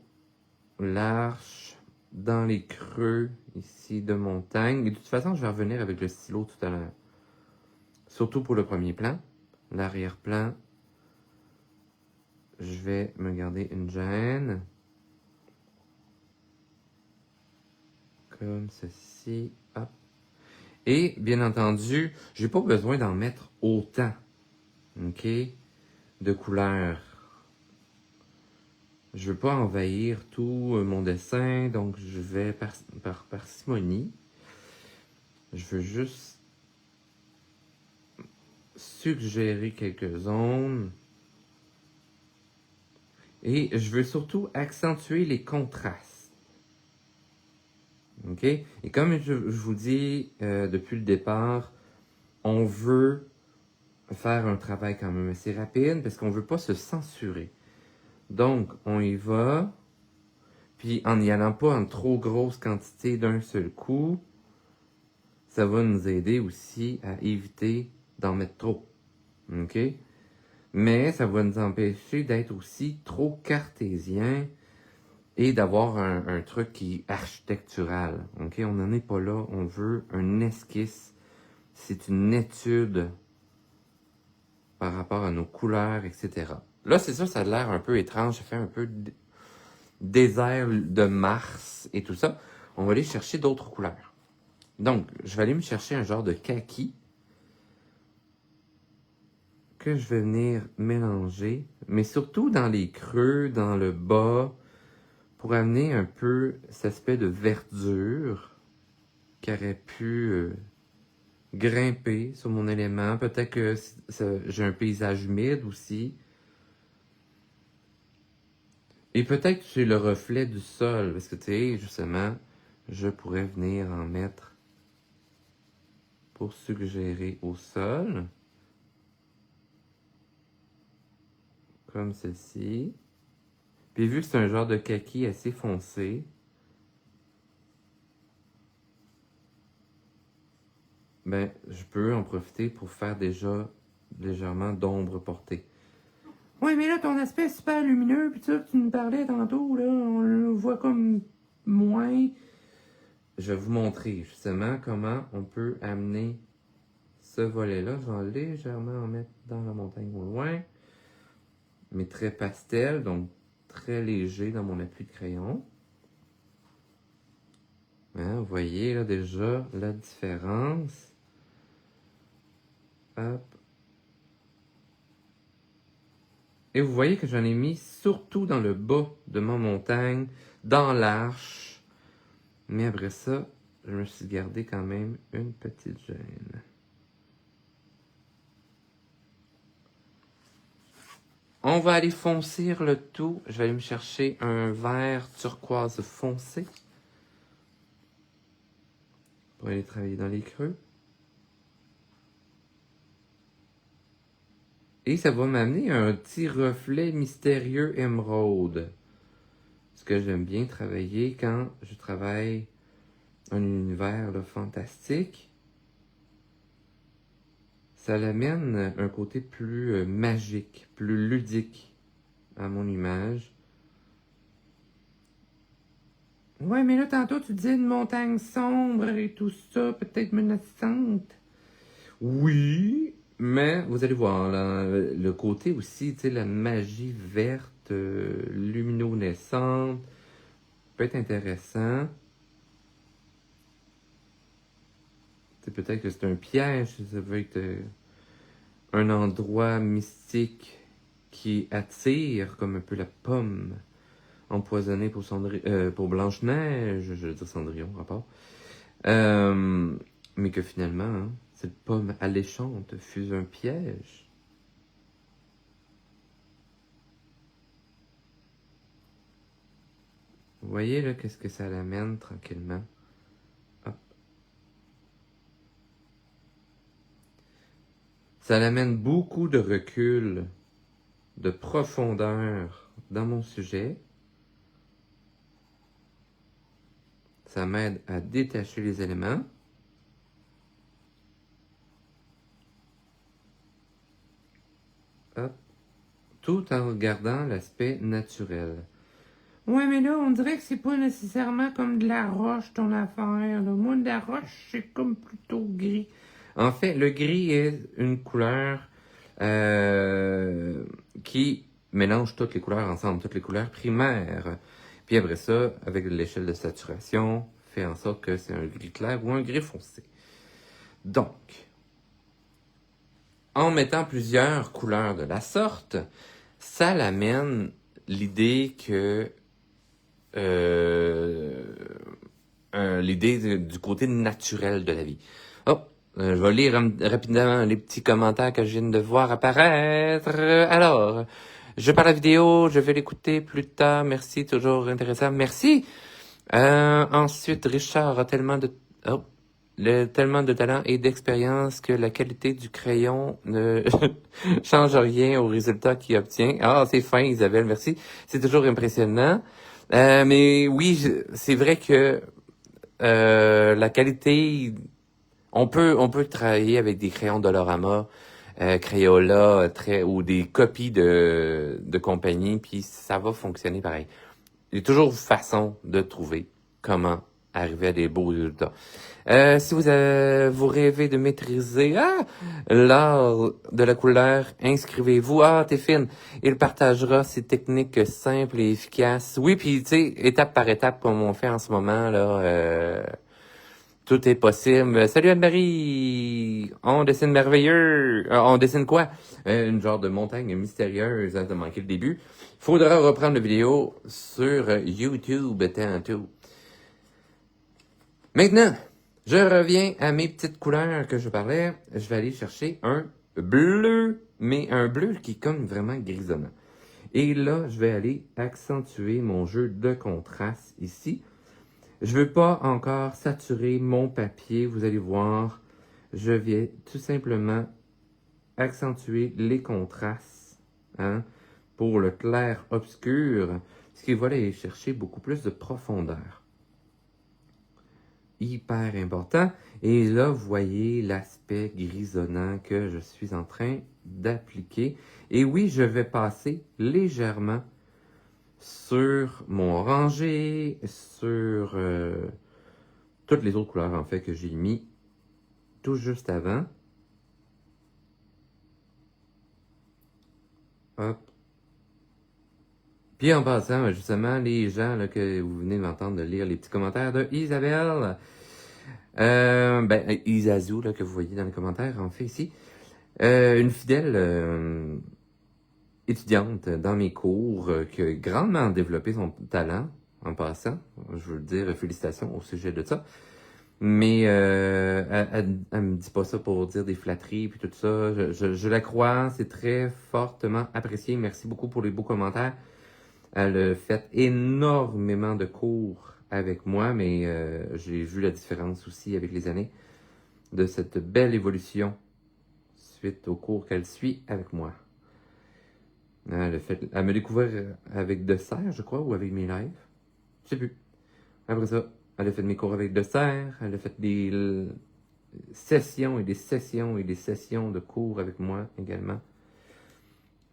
l'arche, dans les creux ici de montagne. Et de toute façon, je vais revenir avec le stylo tout à l'heure. Surtout pour le premier plan. L'arrière-plan, je vais me garder une gêne. Comme ceci. Hop. Et, bien entendu, j'ai pas besoin d'en mettre autant. OK? De couleurs. Je veux pas envahir tout mon dessin, donc je vais par parcimonie. Je veux juste suggérer quelques zones. Et je veux surtout accentuer les contrastes. OK? Et comme je vous dis depuis le départ, on veut faire un travail quand même assez rapide parce qu'on ne veut pas se censurer. Donc, on y va. Puis, en n'y allant pas en trop grosse quantité d'un seul coup, ça va nous aider aussi à éviter d'en mettre trop. OK? Mais ça va nous empêcher d'être aussi trop cartésien et d'avoir un truc qui est architectural. OK? On n'en est pas là. On veut un esquisse. C'est une étude par rapport à nos couleurs, etc. Là, c'est ça, ça a l'air un peu étrange. Ça fait un peu désert de Mars et tout ça. On va aller chercher d'autres couleurs. Donc, je vais aller me chercher un genre de kaki que je vais venir mélanger, mais surtout dans les creux, dans le bas, pour amener un peu cet aspect de verdure qui aurait pu grimper sur mon élément. Peut-être que j'ai un paysage humide aussi. Et peut-être que c'est le reflet du sol, parce que tu sais, justement, je pourrais venir en mettre pour suggérer au sol. Comme ceci. Puis vu que c'est un genre de kaki assez foncé, ben, je peux en profiter pour faire déjà légèrement d'ombre portée. Ouais, mais là, ton aspect est super lumineux, puis ça, tu nous parlais tantôt, là, on le voit comme moins. Je vais vous montrer justement comment on peut amener ce volet-là. Je vais légèrement en mettre dans la montagne au loin, mais très pastel, donc très léger dans mon appui de crayon. Hein, vous voyez là déjà la différence. Hop. Et vous voyez que j'en ai mis surtout dans le bas de ma montagne, dans l'arche. Mais après ça, je me suis gardé quand même une petite gêne. On va aller foncir le tout. Je vais aller me chercher un vert turquoise foncé pour aller travailler dans les creux. Et ça va m'amener un petit reflet mystérieux émeraude. Ce que j'aime bien travailler quand je travaille un univers là, fantastique. Ça l'amène un côté plus magique, plus ludique à mon image. Ouais, mais là, tantôt, tu disais une montagne sombre et tout ça, peut-être menaçante. Oui, mais vous allez voir, là, le côté aussi, tu sais, la magie verte, luminescente, peut être intéressant. C'est peut-être que c'est un piège, ça veut être un endroit mystique qui attire, comme un peu la pomme empoisonnée pour Blanche-Neige, je veux dire Cendrillon, rapport. Mais que finalement, hein, cette pomme alléchante fut un piège. Vous voyez là, qu'est-ce que ça l'amène tranquillement. Hop. Ça l'amène beaucoup de recul, de profondeur dans mon sujet. Ça m'aide à détacher les éléments. Hop. Tout en regardant l'aspect naturel. Ouais, mais là, on dirait que c'est pas nécessairement comme de la roche, ton affaire. Là. Moi, de la roche, c'est comme plutôt gris. En fait, le gris est une couleur qui mélange toutes les couleurs ensemble, toutes les couleurs primaires. Puis après ça, avec l'échelle de saturation, fait en sorte que c'est un gris clair ou un gris foncé. Donc, en mettant plusieurs couleurs de la sorte, ça l'amène l'idée que l'idée du côté naturel de la vie. Oh, je vais lire rapidement les petits commentaires que je viens de voir apparaître. Alors, je pars la vidéo, je vais l'écouter plus tard. Merci, toujours intéressant. Merci. Ensuite, Richard a tellement de talent et d'expérience que la qualité du crayon ne change rien au résultat qu'il obtient. Ah, c'est fin, Isabelle, merci. C'est toujours impressionnant. Mais oui, c'est vrai que la qualité, on peut travailler avec des crayons Dolorama, Crayola, ou des copies de compagnie, puis ça va fonctionner pareil. Il y a toujours façon de trouver comment arriver à des beaux résultats. Si vous rêvez de maîtriser l'art de la couleur, inscrivez-vous. Ah, t'es fine. Il partagera ses techniques simples et efficaces. Oui, puis tu sais, étape par étape, comme on fait en ce moment, là, tout est possible. Salut Anne-Marie! On dessine merveilleux! On dessine quoi? Une genre de montagne mystérieuse, hein, t'as manqué le début. Faudra reprendre la vidéo sur YouTube tantôt. Maintenant, je reviens à mes petites couleurs que je parlais. Je vais aller chercher un bleu, mais un bleu qui est comme vraiment grisonnant. Et là, je vais aller accentuer mon jeu de contraste ici. Je veux pas encore saturer mon papier, vous allez voir. Je vais tout simplement accentuer les contrastes, hein, pour le clair-obscur, ce qui va aller chercher beaucoup plus de profondeur. Hyper important. Et là, vous voyez l'aspect grisonnant que je suis en train d'appliquer. Et oui, je vais passer légèrement sur mon orangé, sur toutes les autres couleurs en fait que j'ai mis tout juste avant. Hop. Puis en passant, justement, les gens là, que vous venez d'entendre de lire les petits commentaires de Isabelle, Isazou, là, que vous voyez dans les commentaires, en fait, ici, une fidèle étudiante dans mes cours qui a grandement développé son talent, en passant. Je veux dire félicitations au sujet de ça. Mais elle me dit pas ça pour dire des flatteries puis tout ça. Je la crois, c'est très fortement apprécié. Merci beaucoup pour les beaux commentaires. Elle a fait énormément de cours avec moi, mais j'ai vu la différence aussi avec les années de cette belle évolution suite aux cours qu'elle suit avec moi. Elle m'a découvert avec Dessert, je crois, ou avec mes lives. Je sais plus. Après ça, elle a fait mes cours avec Dessert. Elle a fait des sessions et des sessions et des sessions de cours avec moi également.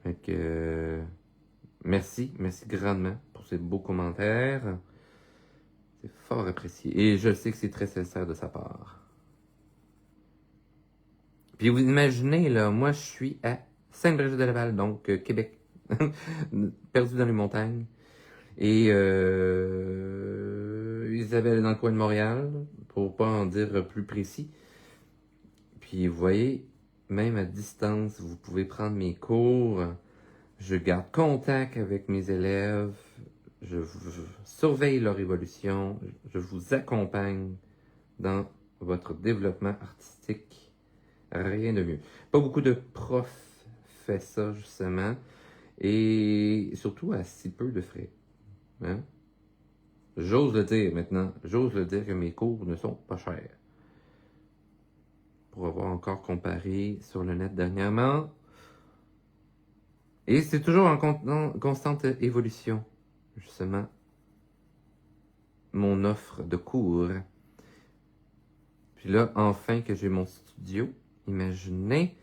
Fait que, merci grandement pour ces beaux commentaires. C'est fort apprécié. Et je sais que c'est très sincère de sa part. Puis vous imaginez, là, moi je suis à Sainte-Brigitte-de-Laval, donc Québec. Perdu dans les montagnes. Et Isabelle est dans le coin de Montréal, pour pas en dire plus précis. Puis vous voyez, même à distance, vous pouvez prendre mes cours. Je garde contact avec mes élèves. Je surveille leur évolution. Je vous accompagne dans votre développement artistique. Rien de mieux. Pas beaucoup de profs fait ça, justement. Et surtout à si peu de frais. Hein? J'ose le dire maintenant. J'ose le dire que mes cours ne sont pas chers. Pour avoir encore comparé sur le net dernièrement. Et c'est toujours en constante évolution, justement, mon offre de cours. Puis là, enfin que j'ai mon studio, imaginez,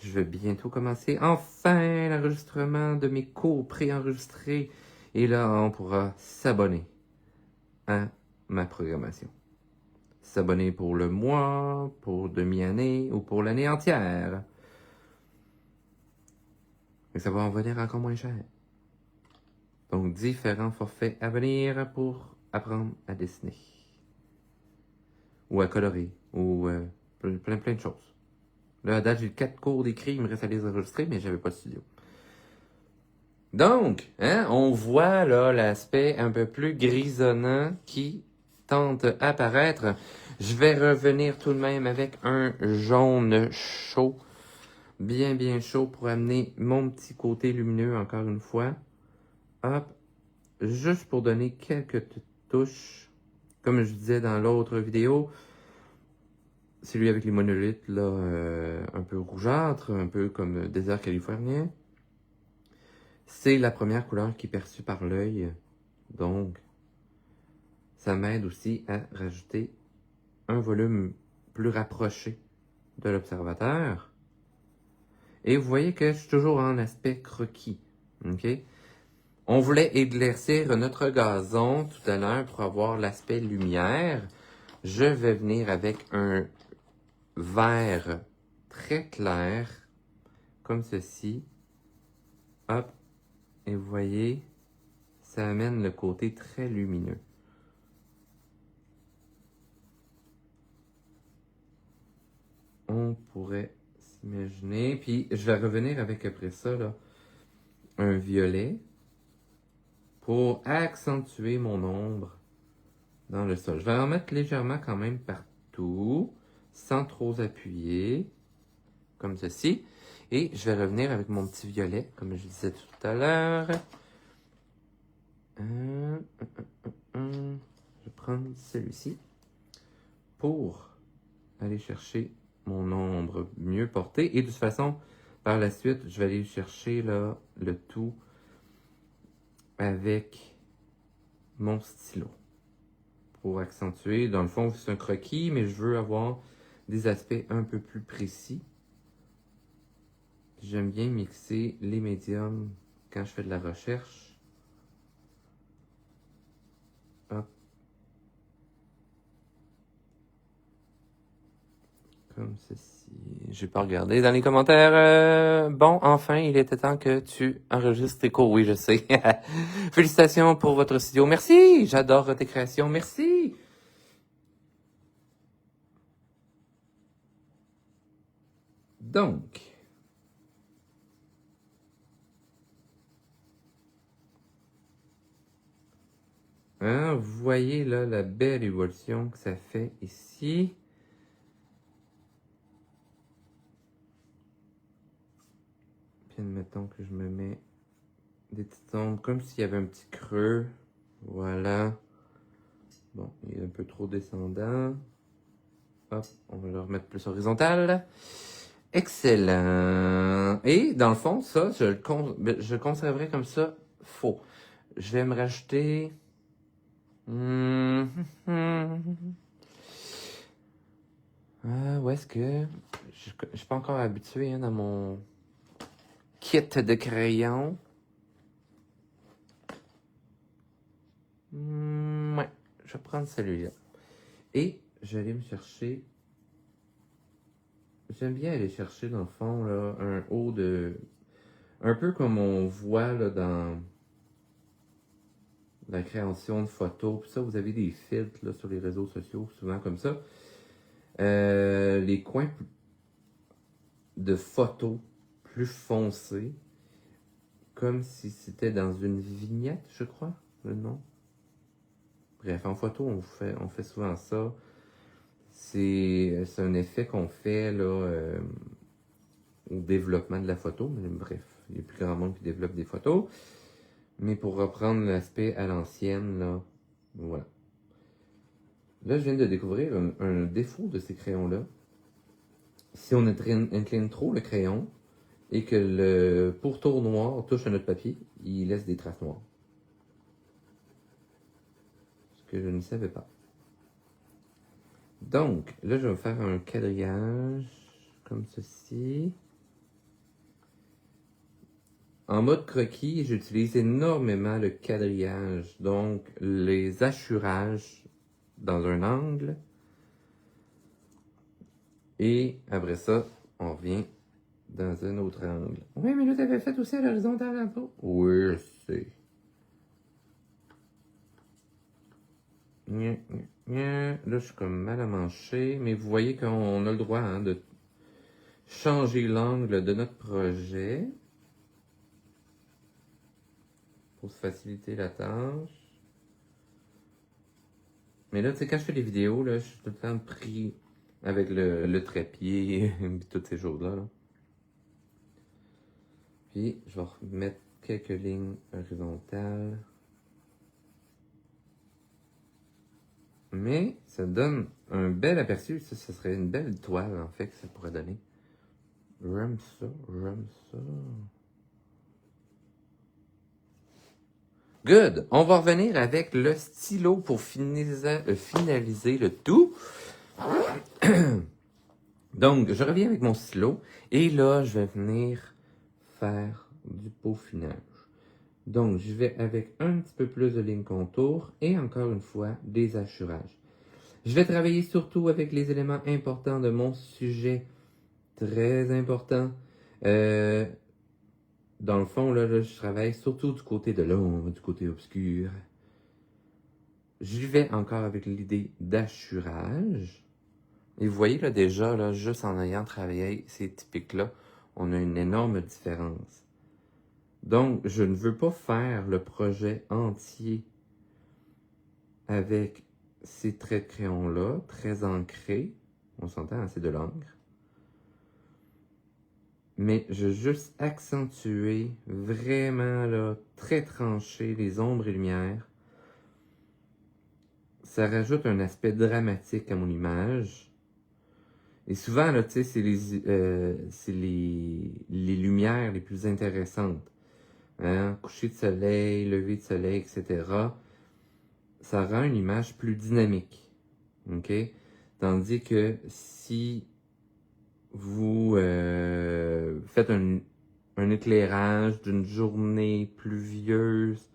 je vais bientôt commencer enfin l'enregistrement de mes cours préenregistrés. Et là, on pourra s'abonner à ma programmation. S'abonner pour le mois, pour demi-année ou pour l'année entière. Mais ça va en venir encore moins cher. Donc, différents forfaits à venir pour apprendre à dessiner. Ou à colorer. Ou plein de choses. Là, à date, j'ai 4 cours d'écrit, il me reste à les enregistrer, mais j'avais pas de studio. Donc, hein, on voit là l'aspect un peu plus grisonnant qui tente apparaître. Je vais revenir tout de même avec un jaune chaud. Bien chaud pour amener mon petit côté lumineux encore une fois. Hop. Juste pour donner quelques touches. Comme je disais dans l'autre vidéo, celui avec les monolithes, là, un peu rougeâtre, un peu comme désert californien. C'est la première couleur qui est perçue par l'œil. Donc, ça m'aide aussi à rajouter un volume plus rapproché de l'observateur. Et vous voyez que je suis toujours en aspect croquis. OK? On voulait éclaircir notre gazon tout à l'heure pour avoir l'aspect lumière. Je vais venir avec un vert très clair, comme ceci. Hop. Et vous voyez, ça amène le côté très lumineux. On pourrait s'imaginer. Puis je vais revenir avec après ça, là, un violet pour accentuer mon ombre dans le sol. Je vais en mettre légèrement quand même partout, sans trop appuyer, comme ceci. Et je vais revenir avec mon petit violet, comme je disais tout à l'heure. Je vais prendre celui-ci pour aller chercher mon ombre mieux portée. Et de toute façon, par la suite, je vais aller chercher là, le tout avec mon stylo. Pour accentuer, dans le fond, c'est un croquis, mais je veux avoir des aspects un peu plus précis. J'aime bien mixer les médiums quand je fais de la recherche. Hop. Comme ceci. J'ai pas regardé dans les commentaires. Bon, enfin, il était temps que tu enregistres tes cours. Oui, je sais. Félicitations pour votre studio. Merci. J'adore tes créations. Merci. Donc, hein, vous voyez là la belle évolution que ça fait ici. Puis admettons que je me mets des petites ombres comme s'il y avait un petit creux. Voilà. Bon, il est un peu trop descendant. Hop, on va le remettre plus horizontal. Excellent. Et dans le fond, ça, je le conserverai comme ça faux. Je vais me rajouter... où est-ce que... Je suis pas encore habitué hein, dans mon kit de crayon. Ouais, je vais prendre celui-là. Et je vais aller me chercher... J'aime bien aller chercher, dans le fond, là, un haut de... Un peu comme on voit là, dans la création de photos. Puis ça, vous avez des filtres là, sur les réseaux sociaux, souvent comme ça. Les coins de photos plus foncés, comme si c'était dans une vignette, je crois, le nom. Bref, en photo, on fait souvent ça. C'est un effet qu'on fait là, au développement de la photo. Mais bref, il y a plus grand monde qui développe des photos. Mais pour reprendre l'aspect à l'ancienne, là, voilà. Là, je viens de découvrir un défaut de ces crayons-là. Si on incline trop le crayon et que le pourtour noir touche à notre papier, il laisse des traces noires. Ce que je ne savais pas. Donc, là, je vais faire un quadrillage comme ceci. En mode croquis, j'utilise énormément le quadrillage, donc les hachurages dans un angle. Et après ça, on revient dans un autre angle. Oui, mais là, tu avais fait aussi à l'horizontale un peu. Oui, je sais. Là, je suis comme mal à mancher, mais vous voyez qu'on a le droit hein, de changer l'angle de notre projet pour se faciliter la tâche. Mais là, tu sais, quand je fais des vidéos, là, je suis tout le temps pris avec le trépied et toutes ces choses-là. Là. Puis, je vais remettre quelques lignes horizontales. Mais ça donne un bel aperçu. Ça serait une belle toile, en fait, que ça pourrait donner. J'aime ça, j'aime ça. Good! On va revenir avec le stylo pour finaliser le tout. Donc, je reviens avec mon stylo. Et là, je vais venir faire du peaufinage. Donc, je vais avec un petit peu plus de ligne contour et encore une fois, des hachurages. Je vais travailler surtout avec les éléments importants de mon sujet. Très important. Dans le fond, là, je travaille surtout du côté de l'ombre, du côté obscur. J'y vais encore avec l'idée d'hachurage. Et vous voyez là déjà, là, juste en ayant travaillé ces typiques-là, on a une énorme différence. Donc, je ne veux pas faire le projet entier avec ces traits de crayon-là, très ancrés. On s'entend, hein, c'est de l'encre. Mais je veux juste accentuer, vraiment là, très tranché les ombres et lumières. Ça rajoute un aspect dramatique à mon image. Et souvent, là, tu sais, c'est les lumières les plus intéressantes. hein, coucher de soleil, lever de soleil, etc., ça rend une image plus dynamique. OK? Tandis que si vous faites un éclairage d'une journée pluvieuse,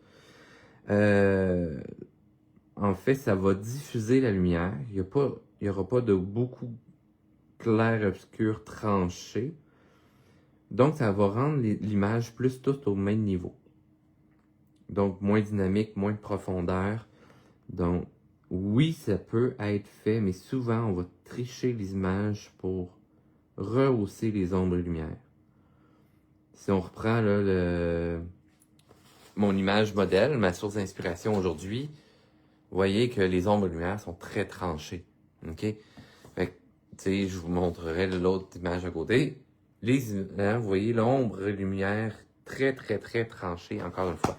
en fait, ça va diffuser la lumière. Il y aura pas de beaucoup clair-obscur tranché. Donc, ça va rendre l'image plus toute au même niveau. Donc, moins dynamique, moins de profondeur. Donc, oui, ça peut être fait, mais souvent, on va tricher les images pour rehausser les ombres et lumières. Si on reprend là, mon image modèle, ma source d'inspiration aujourd'hui, vous voyez que les ombres et lumières sont très tranchées. OK? Fait que, tu sais, je vous montrerai l'autre image à côté. Vous voyez l'ombre et lumière très, très, très tranchées, encore une fois.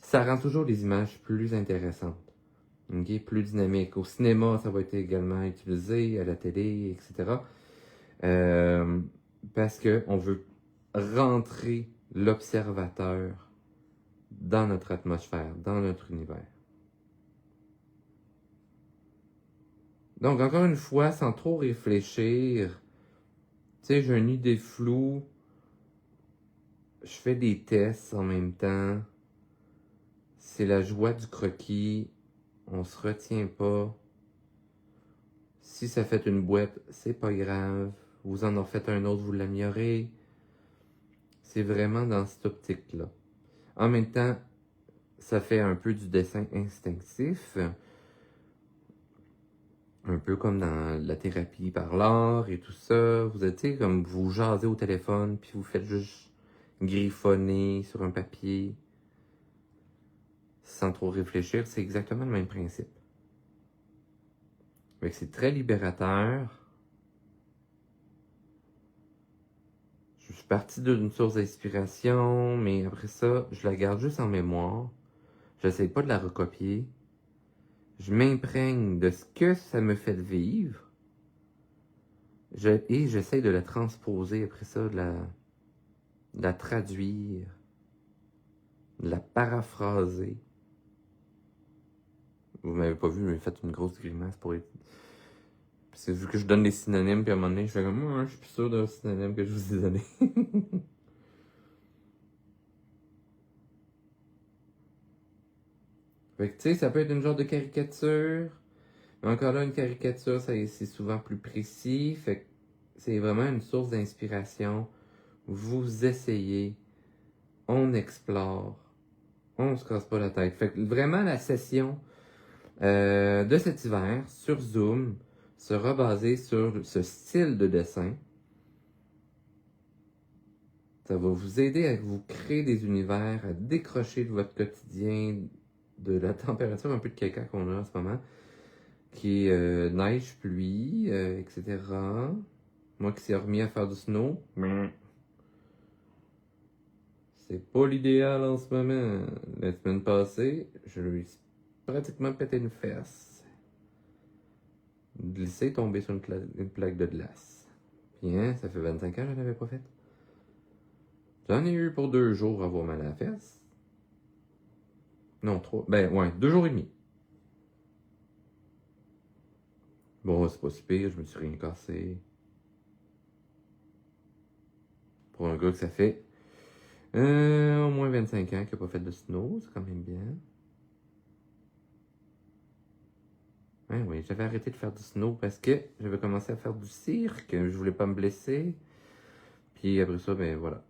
Ça rend toujours les images plus intéressantes. OK? Plus dynamiques. Au cinéma, ça va être également utilisé, à la télé, etc. Parce qu'on veut rentrer l'observateur dans notre atmosphère, dans notre univers. Donc, encore une fois, sans trop réfléchir, tu sais, j'ai une idée floue, je fais des tests en même temps, c'est la joie du croquis, on se retient pas. Si ça fait une boîte, c'est pas grave, vous en refaites un autre, vous l'améliorez. C'est vraiment dans cette optique-là. En même temps, ça fait un peu du dessin instinctif, un peu comme dans la thérapie par l'art et tout ça. Vous êtes, tu sais, comme vous jasez au téléphone, puis vous faites juste griffonner sur un papier sans trop réfléchir. C'est exactement le même principe. Fait que c'est très libérateur. Je suis parti d'une source d'inspiration, mais après ça, je la garde juste en mémoire. J'essaie pas de la recopier. Je m'imprègne de ce que ça me fait vivre. Et j'essaie de la transposer après ça, de la traduire, de la paraphraser. Vous m'avez pas vu, mais j'ai fait une grosse grimace pour être... C'est vu que je donne des synonymes, puis à un moment donné, je fais comme, moi, je suis plus sûr d'un synonyme que je vous ai donné. Fait que, tu sais, ça peut être une genre de caricature. Mais encore là, une caricature, c'est souvent plus précis. Fait que c'est vraiment une source d'inspiration. Vous essayez, on explore, on se casse pas la tête. Fait que vraiment, la session de cet hiver sur Zoom sera basée sur ce style de dessin. Ça va vous aider à vous créer des univers, à décrocher de votre quotidien, de la température un peu de caca qu'on a en ce moment, qui est neige, pluie, etc. Moi qui s'est remis à faire du snow, c'est pas l'idéal en ce moment. La semaine passée, je lui ai pratiquement pété une fesse. Glissé, tombé sur une plaque de glace. Puis hein, ça fait 25 ans que je l'avais pas fait. J'en ai eu pour 2 jours à avoir mal à la fesse. Non, 3. Ben ouais, 2 jours et demi. Bon, c'est pas si pire, je me suis rien cassé. Pour un gars que ça fait au moins 25 ans qu'il n'a pas fait de snow, c'est quand même bien. Ouais, oui, j'avais arrêté de faire du snow parce que j'avais commencé à faire du cirque, je voulais pas me blesser. Puis après ça, ben voilà.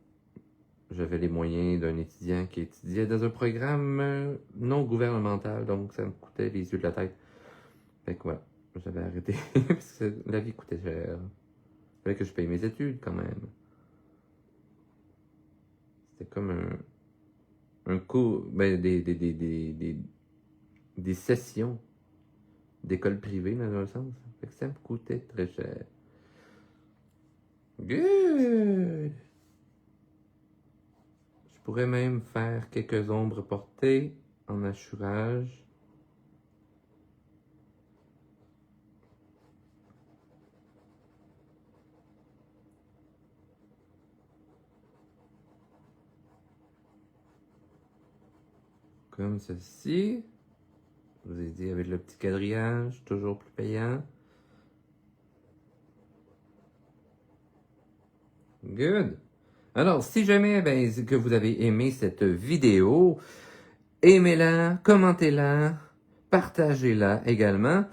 J'avais les moyens d'un étudiant qui étudiait dans un programme non gouvernemental, donc ça me coûtait les yeux de la tête. Fait que voilà, j'avais arrêté parce que la vie coûtait cher. Fallait que je paye mes études quand même. C'était comme un cours, ben des sessions d'école privée dans un sens. Fait que ça me coûtait très cher. Good! Je pourrais même faire quelques ombres portées en assurage. comme ceci. Je vous ai dit avec le petit quadrillage, toujours plus payant. Good. Alors, si jamais que vous avez aimé cette vidéo, aimez-la, commentez-la, partagez-la également.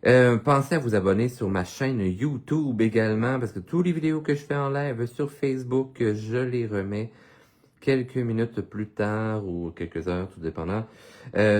Pensez à vous abonner sur ma chaîne YouTube également, parce que tous les vidéos que je fais en live sur Facebook, je les remets quelques minutes plus tard ou quelques heures, tout dépendant,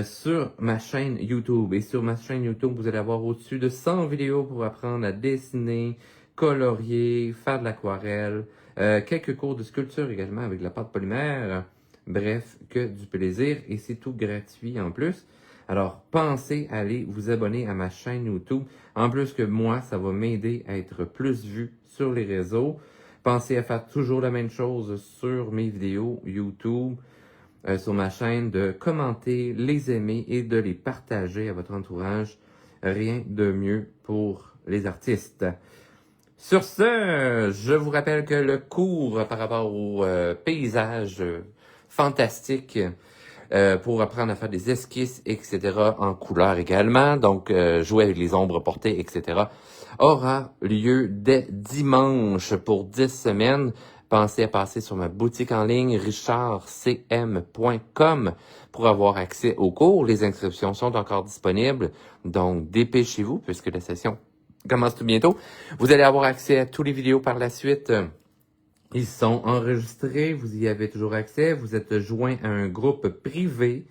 sur ma chaîne YouTube. Et sur ma chaîne YouTube, vous allez avoir au-dessus de 100 vidéos pour apprendre à dessiner, colorier, faire de l'aquarelle, quelques cours de sculpture également avec de la pâte polymère. Bref, que du plaisir et c'est tout gratuit en plus. Alors, pensez à aller vous abonner à ma chaîne YouTube. En plus que moi, ça va m'aider à être plus vu sur les réseaux. Pensez à faire toujours la même chose sur mes vidéos YouTube, sur ma chaîne, de commenter, les aimer et de les partager à votre entourage. Rien de mieux pour les artistes. Sur ce, je vous rappelle que le cours par rapport au paysage fantastique pour apprendre à faire des esquisses, etc., en couleur également, donc jouer avec les ombres portées, etc., aura lieu dès dimanche pour 10 semaines. Pensez à passer sur ma boutique en ligne richardcm.com pour avoir accès aux cours. Les inscriptions sont encore disponibles, donc dépêchez-vous puisque la session commence tout bientôt. Vous allez avoir accès à toutes les vidéos par la suite. Ils sont enregistrés, vous y avez toujours accès. Vous êtes joint à un groupe privé.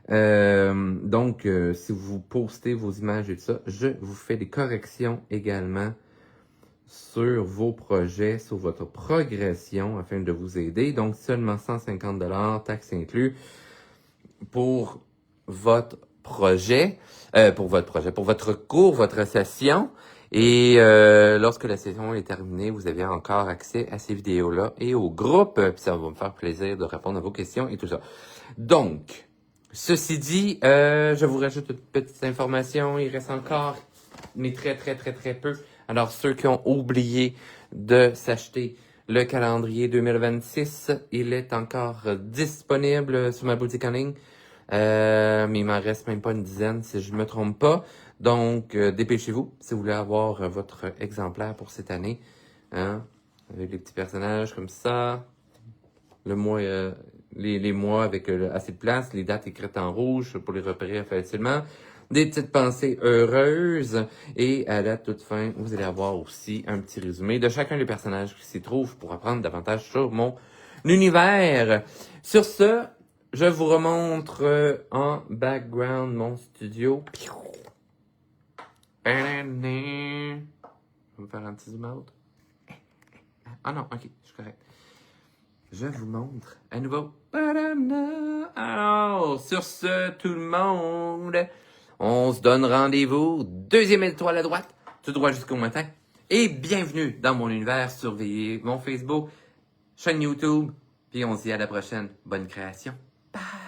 Donc, si vous postez vos images et tout ça, je vous fais des corrections également sur vos projets, sur votre progression afin de vous aider. Donc, seulement 150 $, taxes inclus, pour votre projet, pour votre cours, votre session. Et lorsque la session est terminée, vous avez encore accès à ces vidéos-là et au groupe. Puis ça va me faire plaisir de répondre à vos questions et tout ça. Donc, ceci dit, je vous rajoute une petite information. Il reste encore, mais très peu. Alors, ceux qui ont oublié de s'acheter le calendrier 2026, il est encore disponible sur ma boutique en ligne. Mais il m'en reste même pas une dizaine si je ne me trompe pas. Donc, dépêchez-vous si vous voulez avoir votre exemplaire pour cette année. Hein? Avec les petits personnages comme ça. Le mois, les mois avec assez de place, les dates écrites en rouge pour les repérer facilement. Des petites pensées heureuses. Et à la toute fin, vous allez avoir aussi un petit résumé de chacun des personnages qui s'y trouvent pour apprendre davantage sur mon univers. Sur ce, je vous remontre en background mon studio. Je vais me faire un petit zoom out. Ah non, ok, je suis correct. Je vous montre à nouveau. Alors, sur ce, tout le monde, on se donne rendez-vous. 2e étoile à droite, tout droit jusqu'au matin. Et bienvenue dans mon univers. Surveillez mon Facebook, chaîne YouTube. Puis on se dit à la prochaine. Bonne création. Bye!